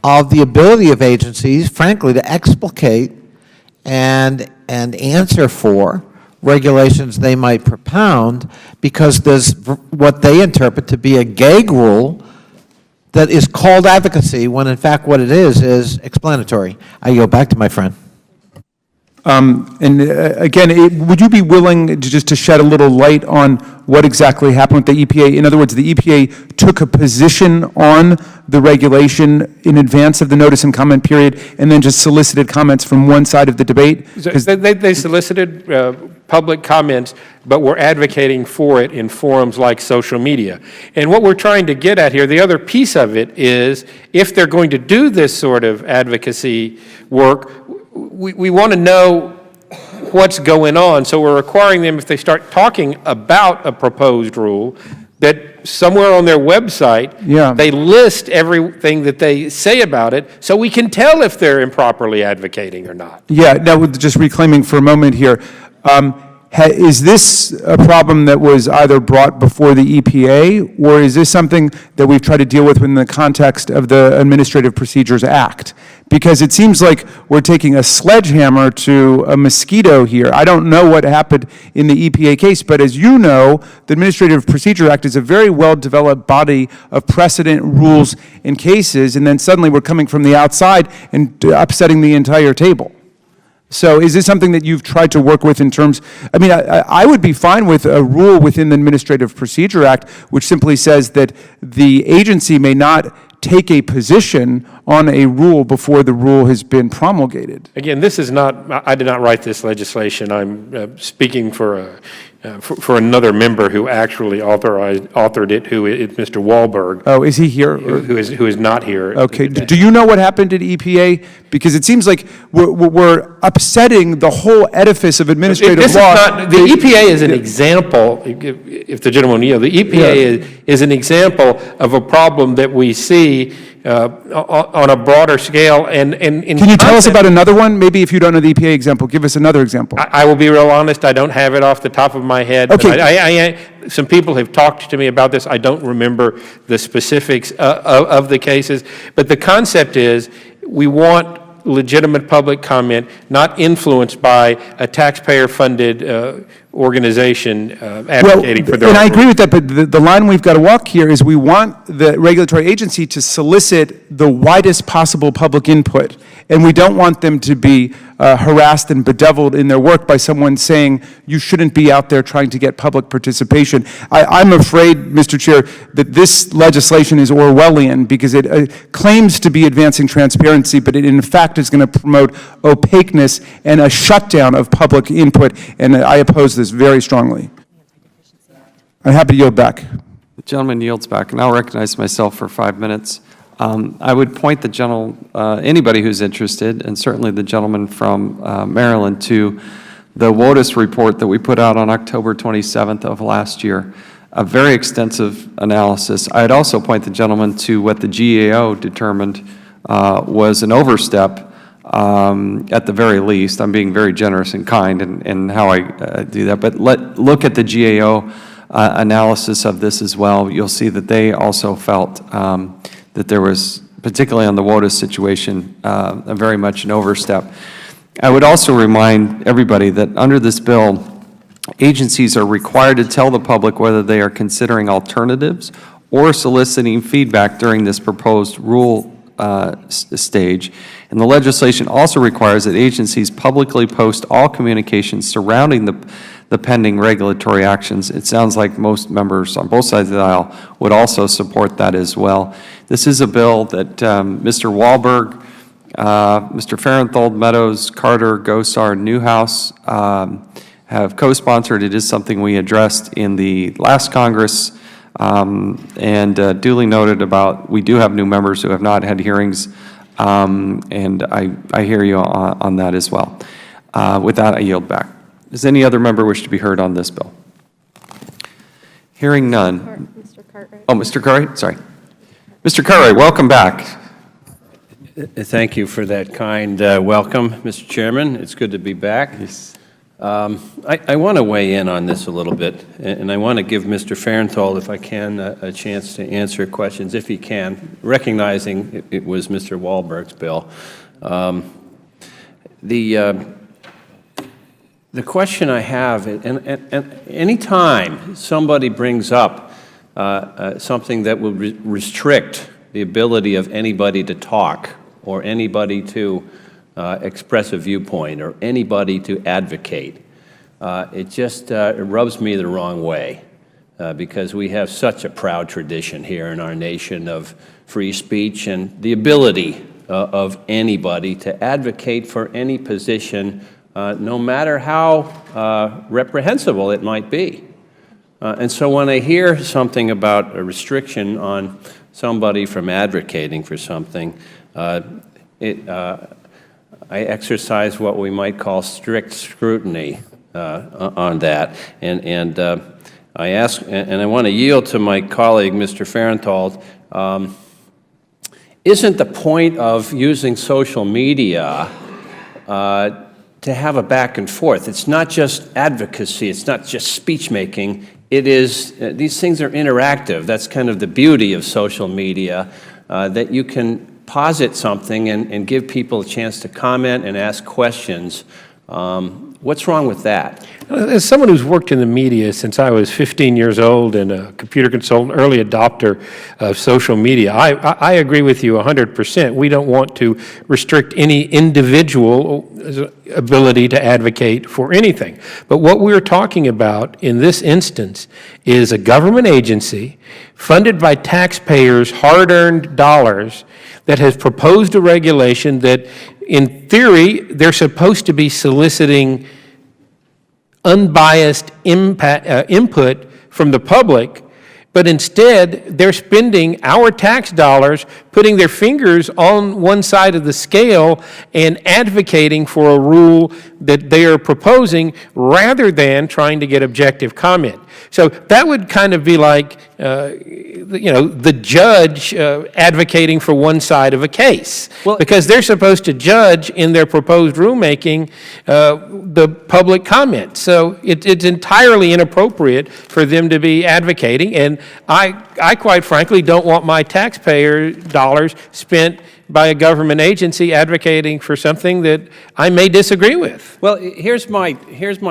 of the ability of agencies, frankly, to explicate and answer for regulations they might propound, because there's what they interpret to be a gag rule that is called advocacy, when in fact what it is explanatory. I yield back to my friend. Again, would you be willing to just to shed a little light on what exactly happened with the EPA? In other words, the EPA took a position on the regulation in advance of the notice and comment period, and then just solicited comments from one side of the debate? They solicited public comments, but were advocating for it in forums like social media. And what we're trying to get at here, the other piece of it is, if they're going to do this sort of advocacy work, we want to know what's going on. So we're requiring them, if they start talking about a proposed rule, that somewhere on their website, they list everything that they say about it, so we can tell if they're improperly advocating or not. Yeah, now just reclaiming for a moment here, is this a problem that was either brought before the EPA, or is this something that we've tried to deal with within the context of the Administrative Procedures Act? Because it seems like we're taking a sledgehammer to a mosquito here. I don't know what happened in the EPA case, but as you know, the Administrative Procedure Act is a very well-developed body of precedent, rules, and cases, and then suddenly we're coming from the outside and upsetting the entire table. So is this something that you've tried to work with in terms, I mean, I would be fine with a rule within the Administrative Procedure Act which simply says that the agency may not take a position on a rule before the rule has been promulgated. Again, this is not, I did not write this legislation. I'm speaking for another member who actually authored it, who is Mr. Wahlberg. Oh, is he here? Who is not here. Okay. Do you know what happened at EPA? Because it seems like we're upsetting the whole edifice of administrative law. The EPA is an example, if the gentleman will yield, the EPA is an example of a problem that we see on a broader scale. And can you tell us about another one? Maybe if you don't know the EPA example, give us another example. I will be real honest, I don't have it off the top of my head. Okay. Some people have talked to me about this. I don't remember the specifics of the cases. But the concept is, we want legitimate public comment, not influenced by a taxpayer-funded organization advocating for their own. And I agree with that, but the line we've got to walk here is, we want the regulatory agency to solicit the widest possible public input, and we don't want them to be harassed and bedeviled in their work by someone saying, you shouldn't be out there trying to get public participation. I'm afraid, Mr. Chair, that this legislation is Orwellian, because it claims to be advancing transparency, but it in fact is going to promote opaqueness and a shutdown of public input, and I oppose this very strongly. I'm happy to yield back. The gentleman yields back, and I'll recognize myself for 5 minutes. I would point anybody who's interested, and certainly the gentleman from Maryland, to the WOTUS report that we put out on October 27th of last year, a very extensive analysis. I'd also point the gentleman to what the GAO determined was an overstep, at the very least. I'm being very generous and kind in how I do that, but look at the GAO analysis of this as well. You'll see that they also felt that there was, particularly on the WOTUS situation, very much an overstep. I would also remind everybody that under this bill, agencies are required to tell the public whether they are considering alternatives or soliciting feedback during this proposed rule stage. And the legislation also requires that agencies publicly post all communications surrounding the pending regulatory actions. It sounds like most members on both sides of the aisle would also support that as well. This is a bill that Mr. Wahlberg, Mr. Farenthold, Meadows, Carter, Gosar, Newhouse have co-sponsored. It is something we addressed in the last Congress, and duly noted about, we do have new members who have not had hearings, and I hear you on that as well. With that, I yield back. Does any other member wish to be heard on this bill? Hearing none. Mr. Cartwright. Oh, Mr. Cartwright, sorry. Mr. Cartwright, welcome back. Thank you for that kind welcome, Mr. Chairman. It's good to be back. I want to weigh in on this a little bit, and I want to give Mr. Farenthold, if I can, a chance to answer questions, if he can, recognizing it was Mr. Wahlberg's bill. The question I have, and any time somebody brings up something that will restrict the ability of anybody to talk or anybody to express a viewpoint or anybody to advocate, it just it rubs me the wrong way because we have such a proud tradition here in our nation of free speech and the ability of anybody to advocate for any position, no matter how reprehensible it might be. And so when I hear something about a restriction on somebody from advocating for something, I exercise what we might call strict scrutiny on that. And I ask, and I want to yield to my colleague, Mr. Farenthold, isn't the point of using social media to have a back and forth? It's not just advocacy, it's not just speech making, it is, these things are interactive. That's kind of the beauty of social media, that you can posit something and give people a chance to comment and ask questions. What's wrong with that? As someone who's worked in the media since I was 15 years old and a computer consultant, early adopter of social media, I agree with you 100%. We don't want to restrict any individual ability to advocate for anything. But what we're talking about in this instance is a government agency funded by taxpayers' hard-earned dollars that has proposed a regulation that, in theory, they're supposed to be soliciting unbiased input from the public, but instead they're spending our tax dollars putting their fingers on one side of the scale and advocating for a rule that they are proposing rather than trying to get objective comment. So that would kind of be like, the judge advocating for one side of a case. Well, because they're supposed to judge in their proposed rulemaking the public comment. So it's entirely inappropriate for them to be advocating. And I quite frankly don't want my taxpayer dollars spent by a government agency advocating for something that I may disagree with. Well, here's my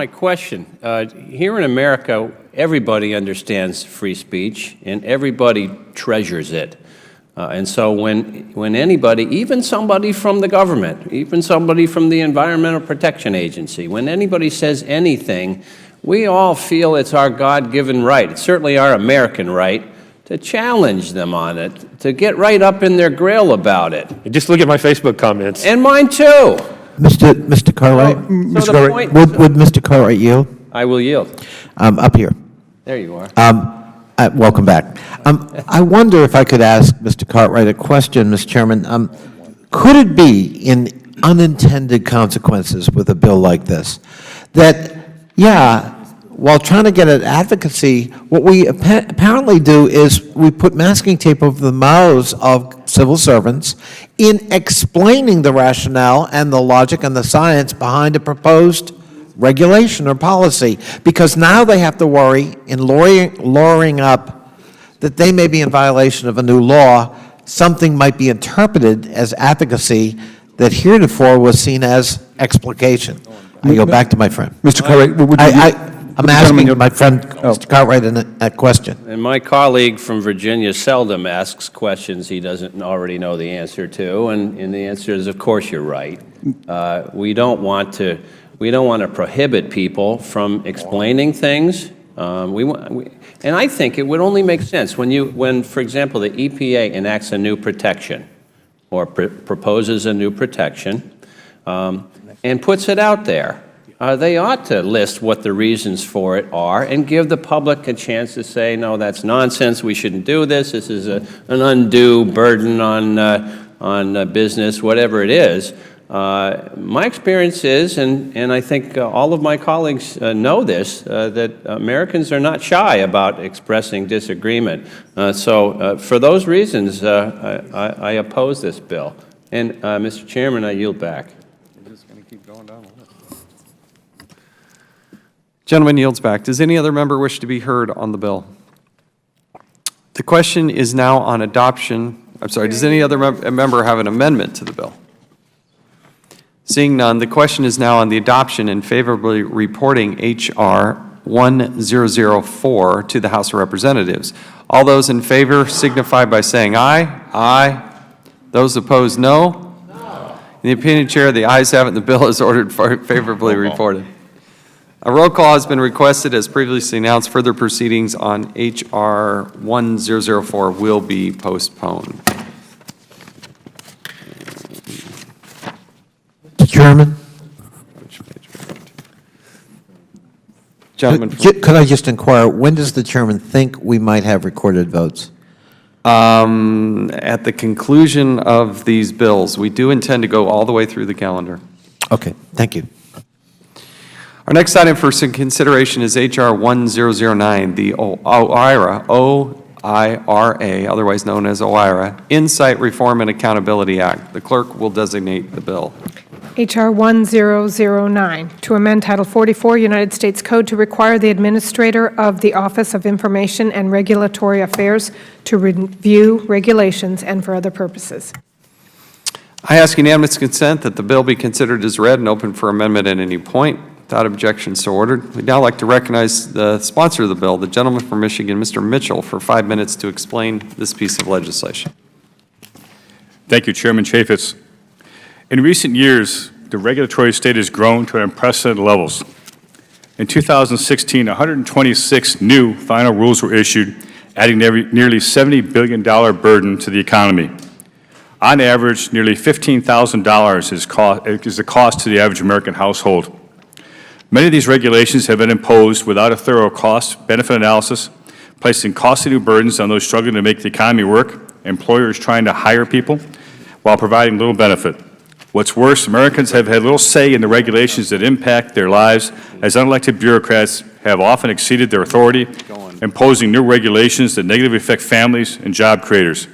question. Here in America, everybody understands free speech, and everybody treasures it. And so when anybody, even somebody from the government, even somebody from the Environmental Protection Agency, when anybody says anything, we all feel it's our God-given right. It's certainly our American right to challenge them on it, to get right up in their grill about it. Just look at my Facebook comments. And mine too. Mr. Cartwright, would Mr. Cartwright yield? I will yield. Up here. There you are. Welcome back. I wonder if I could ask Mr. Cartwright a question, Mr. Chairman. Could it be in unintended consequences with a bill like this that, while trying to get at advocacy, what we apparently do is we put masking tape over the mouths of civil servants in explaining the rationale and the logic and the science behind a proposed regulation or policy, because now they have to worry in lawyering up that they may be in violation of a new law. Something might be interpreted as advocacy that heretofore was seen as explication. I go back to my friend. Mr. Cartwright, would you... I'm asking my friend, Mr. Cartwright, a question. And my colleague from Virginia seldom asks questions he doesn't already know the answer to, and the answer is, of course, you're right. We don't want to prohibit people from explaining things. And I think it would only make sense when, for example, the EPA enacts a new protection or proposes a new protection and puts it out there. They ought to list what the reasons for it are and give the public a chance to say, no, that's nonsense, we shouldn't do this, this is an undue burden on business, whatever it is. My experience is, and I think all of my colleagues know this, that Americans are not shy about expressing disagreement. So for those reasons, I oppose this bill. And, Mr. Chairman, I yield back. Gentleman yields back. Does any other member wish to be heard on the bill? The question is now on adoption. I'm sorry, does any other member have an amendment to the bill? Seeing none, the question is now on the adoption and favorably reporting H.R. 1004 to the House of Representatives. All those in favor signify by saying aye. Aye. Those opposed, no. No. In the opinion of the Chair, the ayes have it, and the bill is ordered favorably reported. A roll call has been requested. As previously announced, further proceedings on H.R. 1004 will be postponed. Mr. Chairman? Gentleman Could I just inquire, when does the chairman think we might have recorded votes? At the conclusion of these bills, we do intend to go all the way through the calendar. Okay, thank you. Our next item for consideration is H.R. 1009, the OIRA, O-I-R-A, otherwise known as OIRA, Insight Reform and Accountability Act. The clerk will designate the bill. H.R. 1009, to amend Title 44 United States Code to require the Administrator of the Office of Information and Regulatory Affairs to review regulations and for other purposes. I ask unanimous consent that the bill be considered as read and open for amendment at any point. Without objection, so ordered. We'd now like to recognize the sponsor of the bill, the gentleman from Michigan, Mr. Mitchell, for 5 minutes to explain this piece of legislation. Thank you, Chairman Chaffetz. In recent years, the regulatory state has grown to unprecedented levels. In 2016, 126 new final rules were issued, adding nearly $70 billion burden to the economy. On average, nearly $15,000 is the cost to the average American household. Many of these regulations have been imposed without a thorough cost-benefit analysis, placing costly new burdens on those struggling to make the economy work, employers trying to hire people, while providing little benefit. What's worse, Americans have had little say in the regulations that impact their lives, as unelected bureaucrats have often exceeded their authority, imposing new regulations that negatively affect families and job creators.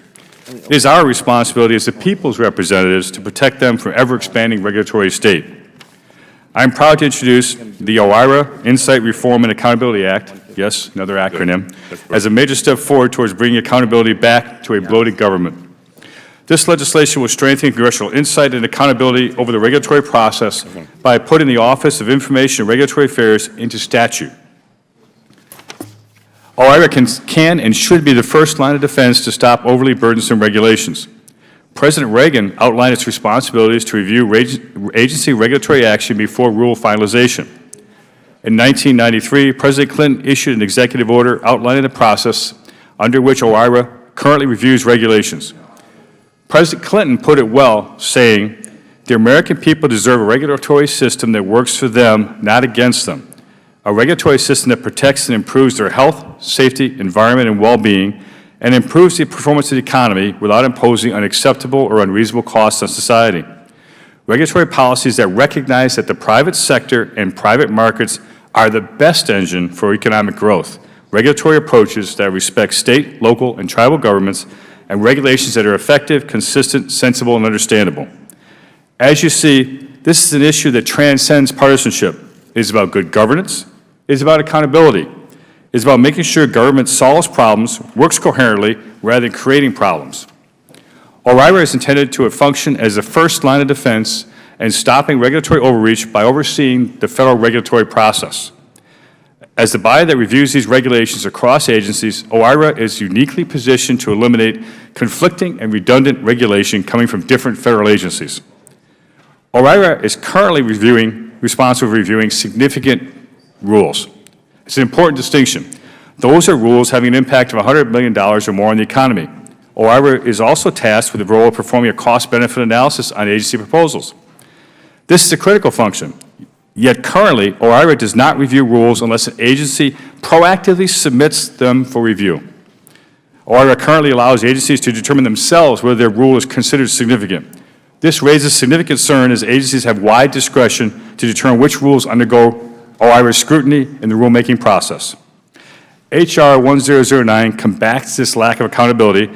It is our responsibility as the people's representatives to protect them from ever-expanding regulatory state. I am proud to introduce the OIRA, Insight Reform and Accountability Act, yes, another acronym, as a major step forward towards bringing accountability back to a bloated government. This legislation will strengthen congressional insight and accountability over the regulatory process by putting the Office of Information and Regulatory Affairs into statute. OIRA can and should be the first line of defense to stop overly burdensome regulations. President Reagan outlined its responsibilities to review agency regulatory action before rule finalization. In 1993, President Clinton issued an executive order outlining the process under which OIRA currently reviews regulations. President Clinton put it well, saying, "The American people deserve a regulatory system that works for them, not against them. A regulatory system that protects and improves their health, safety, environment, and well-being, and improves the performance of the economy without imposing unacceptable or unreasonable costs on society. Regulatory policies that recognize that the private sector and private markets are the best engine for economic growth. Regulatory approaches that respect state, local, and tribal governments, and regulations that are effective, consistent, sensible, and understandable." As you see, this is an issue that transcends partisanship. It is about good governance. It is about accountability. It is about making sure government solves problems, works coherently, rather than creating problems. OIRA is intended to function as the first line of defense and stopping regulatory overreach by overseeing the federal regulatory process. As the body that reviews these regulations across agencies, OIRA is uniquely positioned to eliminate conflicting and redundant regulation coming from different federal agencies. OIRA is currently responsible for reviewing significant rules. It's an important distinction. Those are rules having an impact of $100 million or more on the economy. OIRA is also tasked with the role of performing a cost-benefit analysis on agency proposals. This is a critical function. Yet currently, OIRA does not review rules unless an agency proactively submits them for review. OIRA currently allows agencies to determine themselves whether their rule is considered significant. This raises significant concern as agencies have wide discretion to determine which rules undergo OIRA scrutiny in the rulemaking process. H.R. 1009 combats this lack of accountability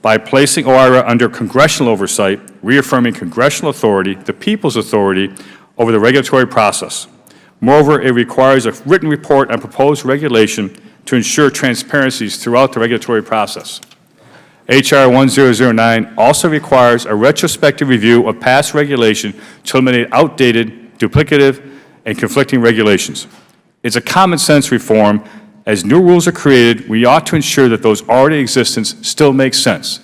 by placing OIRA under congressional oversight, reaffirming congressional authority, the people's authority, over the regulatory process. Moreover, it requires a written report on proposed regulation to ensure transparencies throughout the regulatory process. H.R. 1009 also requires a retrospective review of past regulation to eliminate outdated, duplicative, and conflicting regulations. It's a common-sense reform. As new rules are created, we ought to ensure that those already in existence still make sense,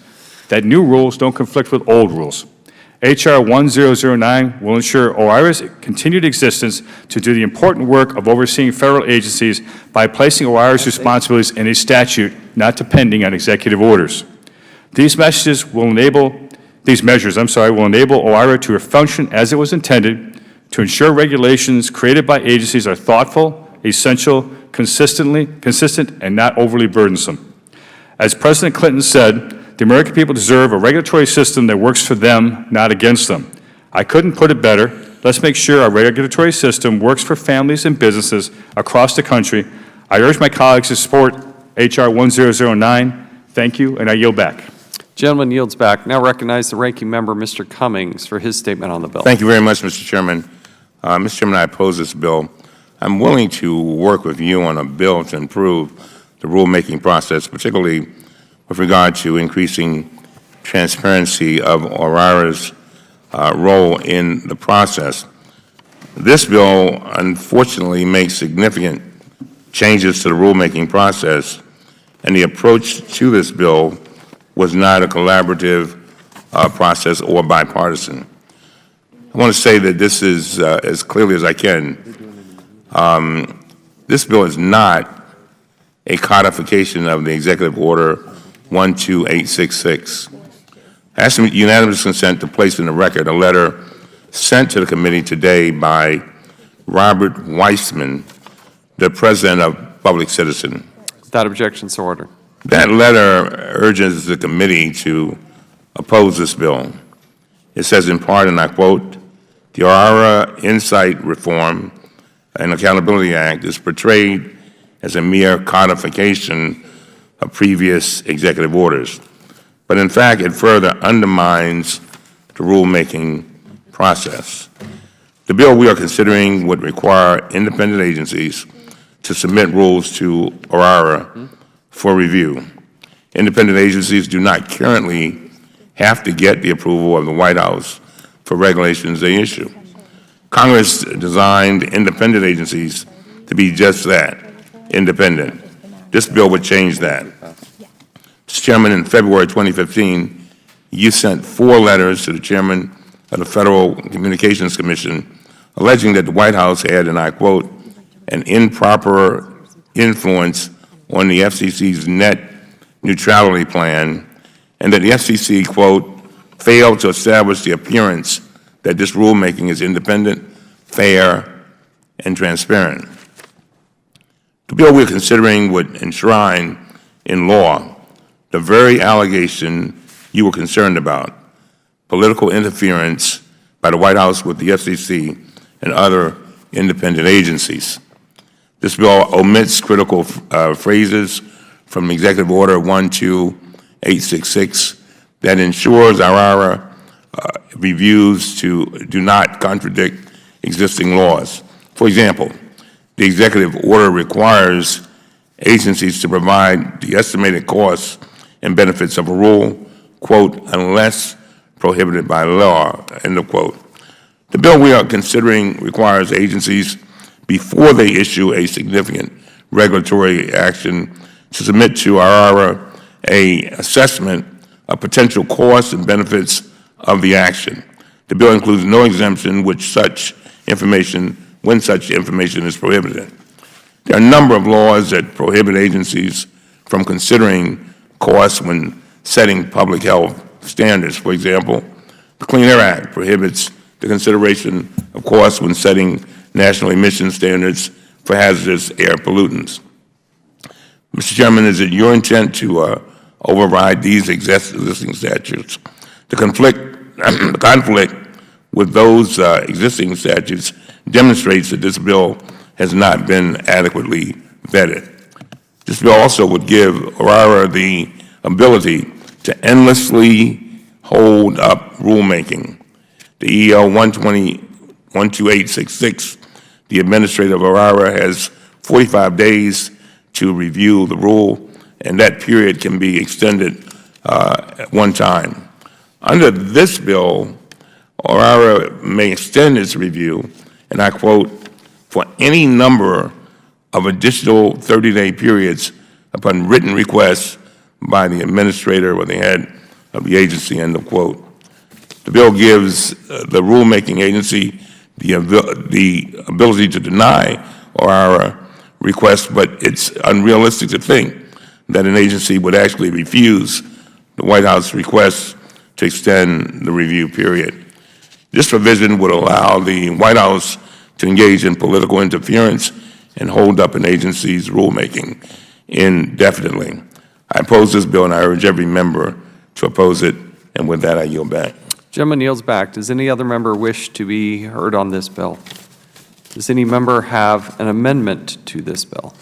that new rules don't conflict with old rules. H.R. 1009 will ensure OIRA's continued existence to do the important work of overseeing federal agencies by placing OIRA's responsibilities in a statute, not depending on executive orders. These measures will enable OIRA to function as it was intended, to ensure regulations created by agencies are thoughtful, essential, consistent, and not overly burdensome. As President Clinton said, the American people deserve a regulatory system that works for them, not against them. I couldn't put it better. Let's make sure our regulatory system works for families and businesses across the country. I urge my colleagues to support H.R. 1009. Thank you, and I yield back. Gentleman yields back. Now recognize the ranking member, Mr. Cummings, for his statement on the bill. Thank you very much, Mr. Chairman. Mr. Chairman, I oppose this bill. I'm willing to work with you on a bill to improve the rulemaking process, particularly with regard to increasing transparency of OIRA's role in the process. This bill, unfortunately, makes significant changes to the rulemaking process, and the approach to this bill was not a collaborative process or bipartisan. I want to say that this is, as clearly as I can, this bill is not a codification of the Executive Order 12866. I ask unanimous consent to place in the record a letter sent to the committee today by Robert Weissman, the President of Public Citizen. Without objection, so ordered. That letter urges the committee to oppose this bill. It says in part, and I quote, "The OIRA Insight Reform and Accountability Act is portrayed as a mere codification of previous executive orders, but in fact it further undermines the rulemaking process. The bill we are considering would require independent agencies to submit rules to OIRA for review. Independent agencies do not currently have to get the approval of the White House for regulations they issue. Congress designed independent agencies to be just that, independent. This bill would change that. Mr. Chairman, in February 2015, you sent 4 letters to the Chairman of the Federal Communications Commission alleging that the White House had, and I quote, "an improper influence on the FCC's net neutrality plan," and that the FCC, quote, "failed to establish the appearance that this rulemaking is independent, fair, and transparent." The bill we're considering would enshrine in law the very allegation you were concerned about, political interference by the White House with the FCC and other independent agencies. This bill omits critical phrases from Executive Order 12866 that ensures our OIRA reviews do not contradict existing laws. For example, the Executive Order requires agencies to provide the estimated costs and benefits of a rule, quote, "unless prohibited by law," end of quote. The bill we are considering requires agencies, before they issue a significant regulatory action, to submit to our OIRA an assessment of potential costs and benefits of the action. The bill includes no exemption when such information is prohibited. There are a number of laws that prohibit agencies from considering costs when setting public health standards. For example, the Clean Air Act prohibits the consideration of costs when setting national emission standards for hazardous air pollutants. Mr. Chairman, is it your intent to override these existing statutes? The conflict with those existing statutes demonstrates that this bill has not been adequately vetted. This bill also would give OIRA the ability to endlessly hold up rulemaking. The EL 12866, the administrator of OIRA, has 45 days to review the rule, and that period can be extended at one time. Under this bill, OIRA may extend its review, and I quote, for any number of additional 30-day periods upon written request by the administrator or the head of the agency, end of quote. The bill gives the rulemaking agency the ability to deny OIRA requests, but it's unrealistic to think that an agency would actually refuse the White House request to extend the review period. This provision would allow the White House to engage in political interference and hold up an agency's rulemaking indefinitely. I oppose this bill, and I urge every member to oppose it. And with that, I yield back. Gentleman yields back. Does any other member wish to be heard on this bill? Does any member have an amendment to this bill?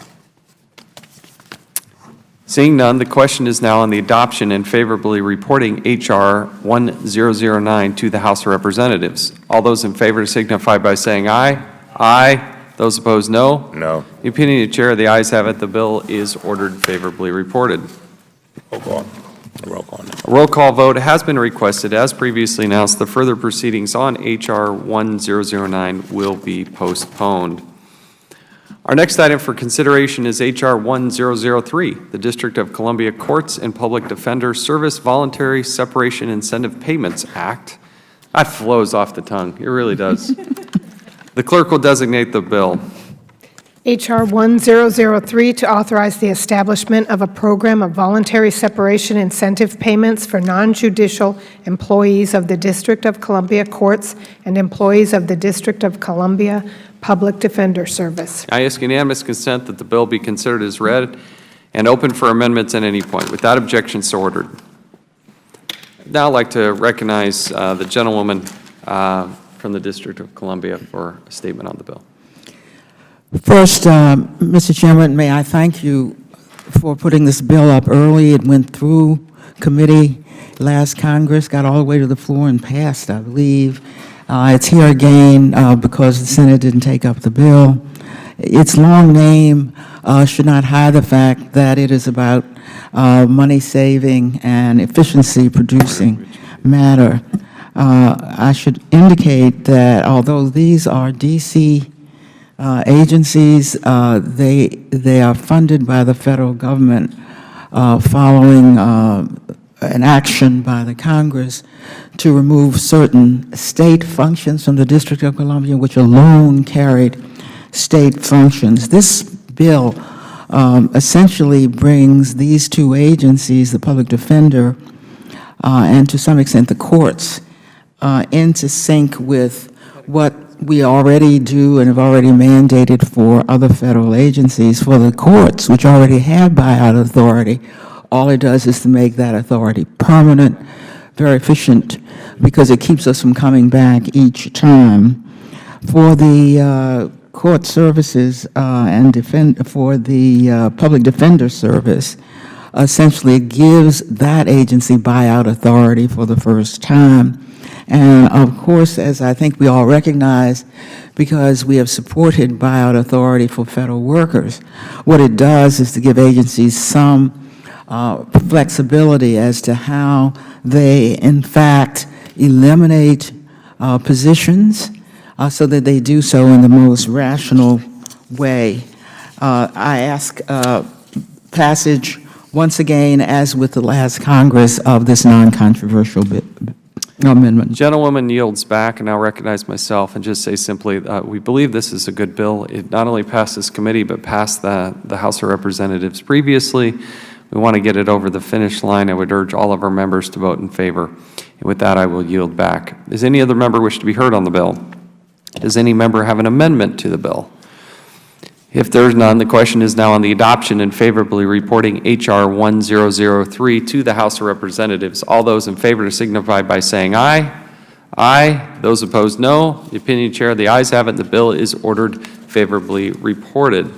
Seeing none, the question is now on the adoption and favorably reporting H.R. 1009 to the House of Representatives. All those in favor signify by saying aye. Aye. Those opposed, no. No. The opinion of the chair, the ayes have it. The bill is ordered favorably reported. Roll call. Roll call now. A roll call vote has been requested. As previously announced, the further proceedings on H.R. 1009 will be postponed. Our next item for consideration is H.R. 1003, the District of Columbia Courts and Public Defender Service Voluntary Separation Incentive Payments Act. That flows off the tongue. It really does. The clerk will designate the bill. H.R. 1003 to authorize the establishment of a program of voluntary separation incentive payments for non-judicial employees of the District of Columbia Courts and employees of the District of Columbia Public Defender Service. I ask unanimous consent that the bill be considered as read and open for amendments at any point. Without objection, so ordered. Now I'd like to recognize the gentlewoman from the District of Columbia for a statement on the bill. First, Mr. Chairman, may I thank you for putting this bill up early. It went through committee last Congress, got all the way to the floor and passed, I believe. It's here again because the Senate didn't take up the bill. Its long name should not hide the fact that it is about money saving and efficiency producing matter. I should indicate that although these are D.C. agencies, they are funded by the federal government following an action by the Congress to remove certain state functions from the District of Columbia, which alone carried state functions. This bill essentially brings these two agencies, the public defender and to some extent the courts, into sync with what we already do and have already mandated for other federal agencies. For the courts, which already have buyout authority, all it does is to make that authority permanent, very efficient, because it keeps us from coming back each time. For the court services for the public defender service, essentially it gives that agency buyout authority for the first time. And of course, as I think we all recognize, because we have supported buyout authority for federal workers, what it does is to give agencies some flexibility as to how they, in fact, eliminate positions so that they do so in the most rational way. I ask passage once again, as with the last Congress, of this non-controversial amendment. Gentlewoman yields back, and I'll recognize myself and just say simply, we believe this is a good bill. It not only passed this committee, but passed the House of Representatives previously. We want to get it over the finish line. I would urge all of our members to vote in favor. And with that, I will yield back. Does any other member wish to be heard on the bill? Does any member have an amendment to the bill? If there is none, the question is now on the adoption and favorably reporting H.R. 1003 to the House of Representatives. All those in favor signify by saying aye. Aye. Those opposed, no. The opinion of the chair, the ayes have it. The bill is ordered favorably reported.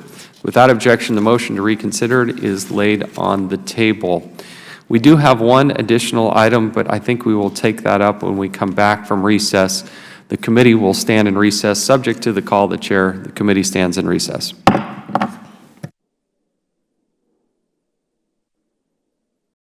Without objection, the motion to reconsider is laid on the table. We do have one additional item, but I think we will take that up when we come back from recess. The committee will stand in recess, subject to the call of the chair. The committee stands in recess.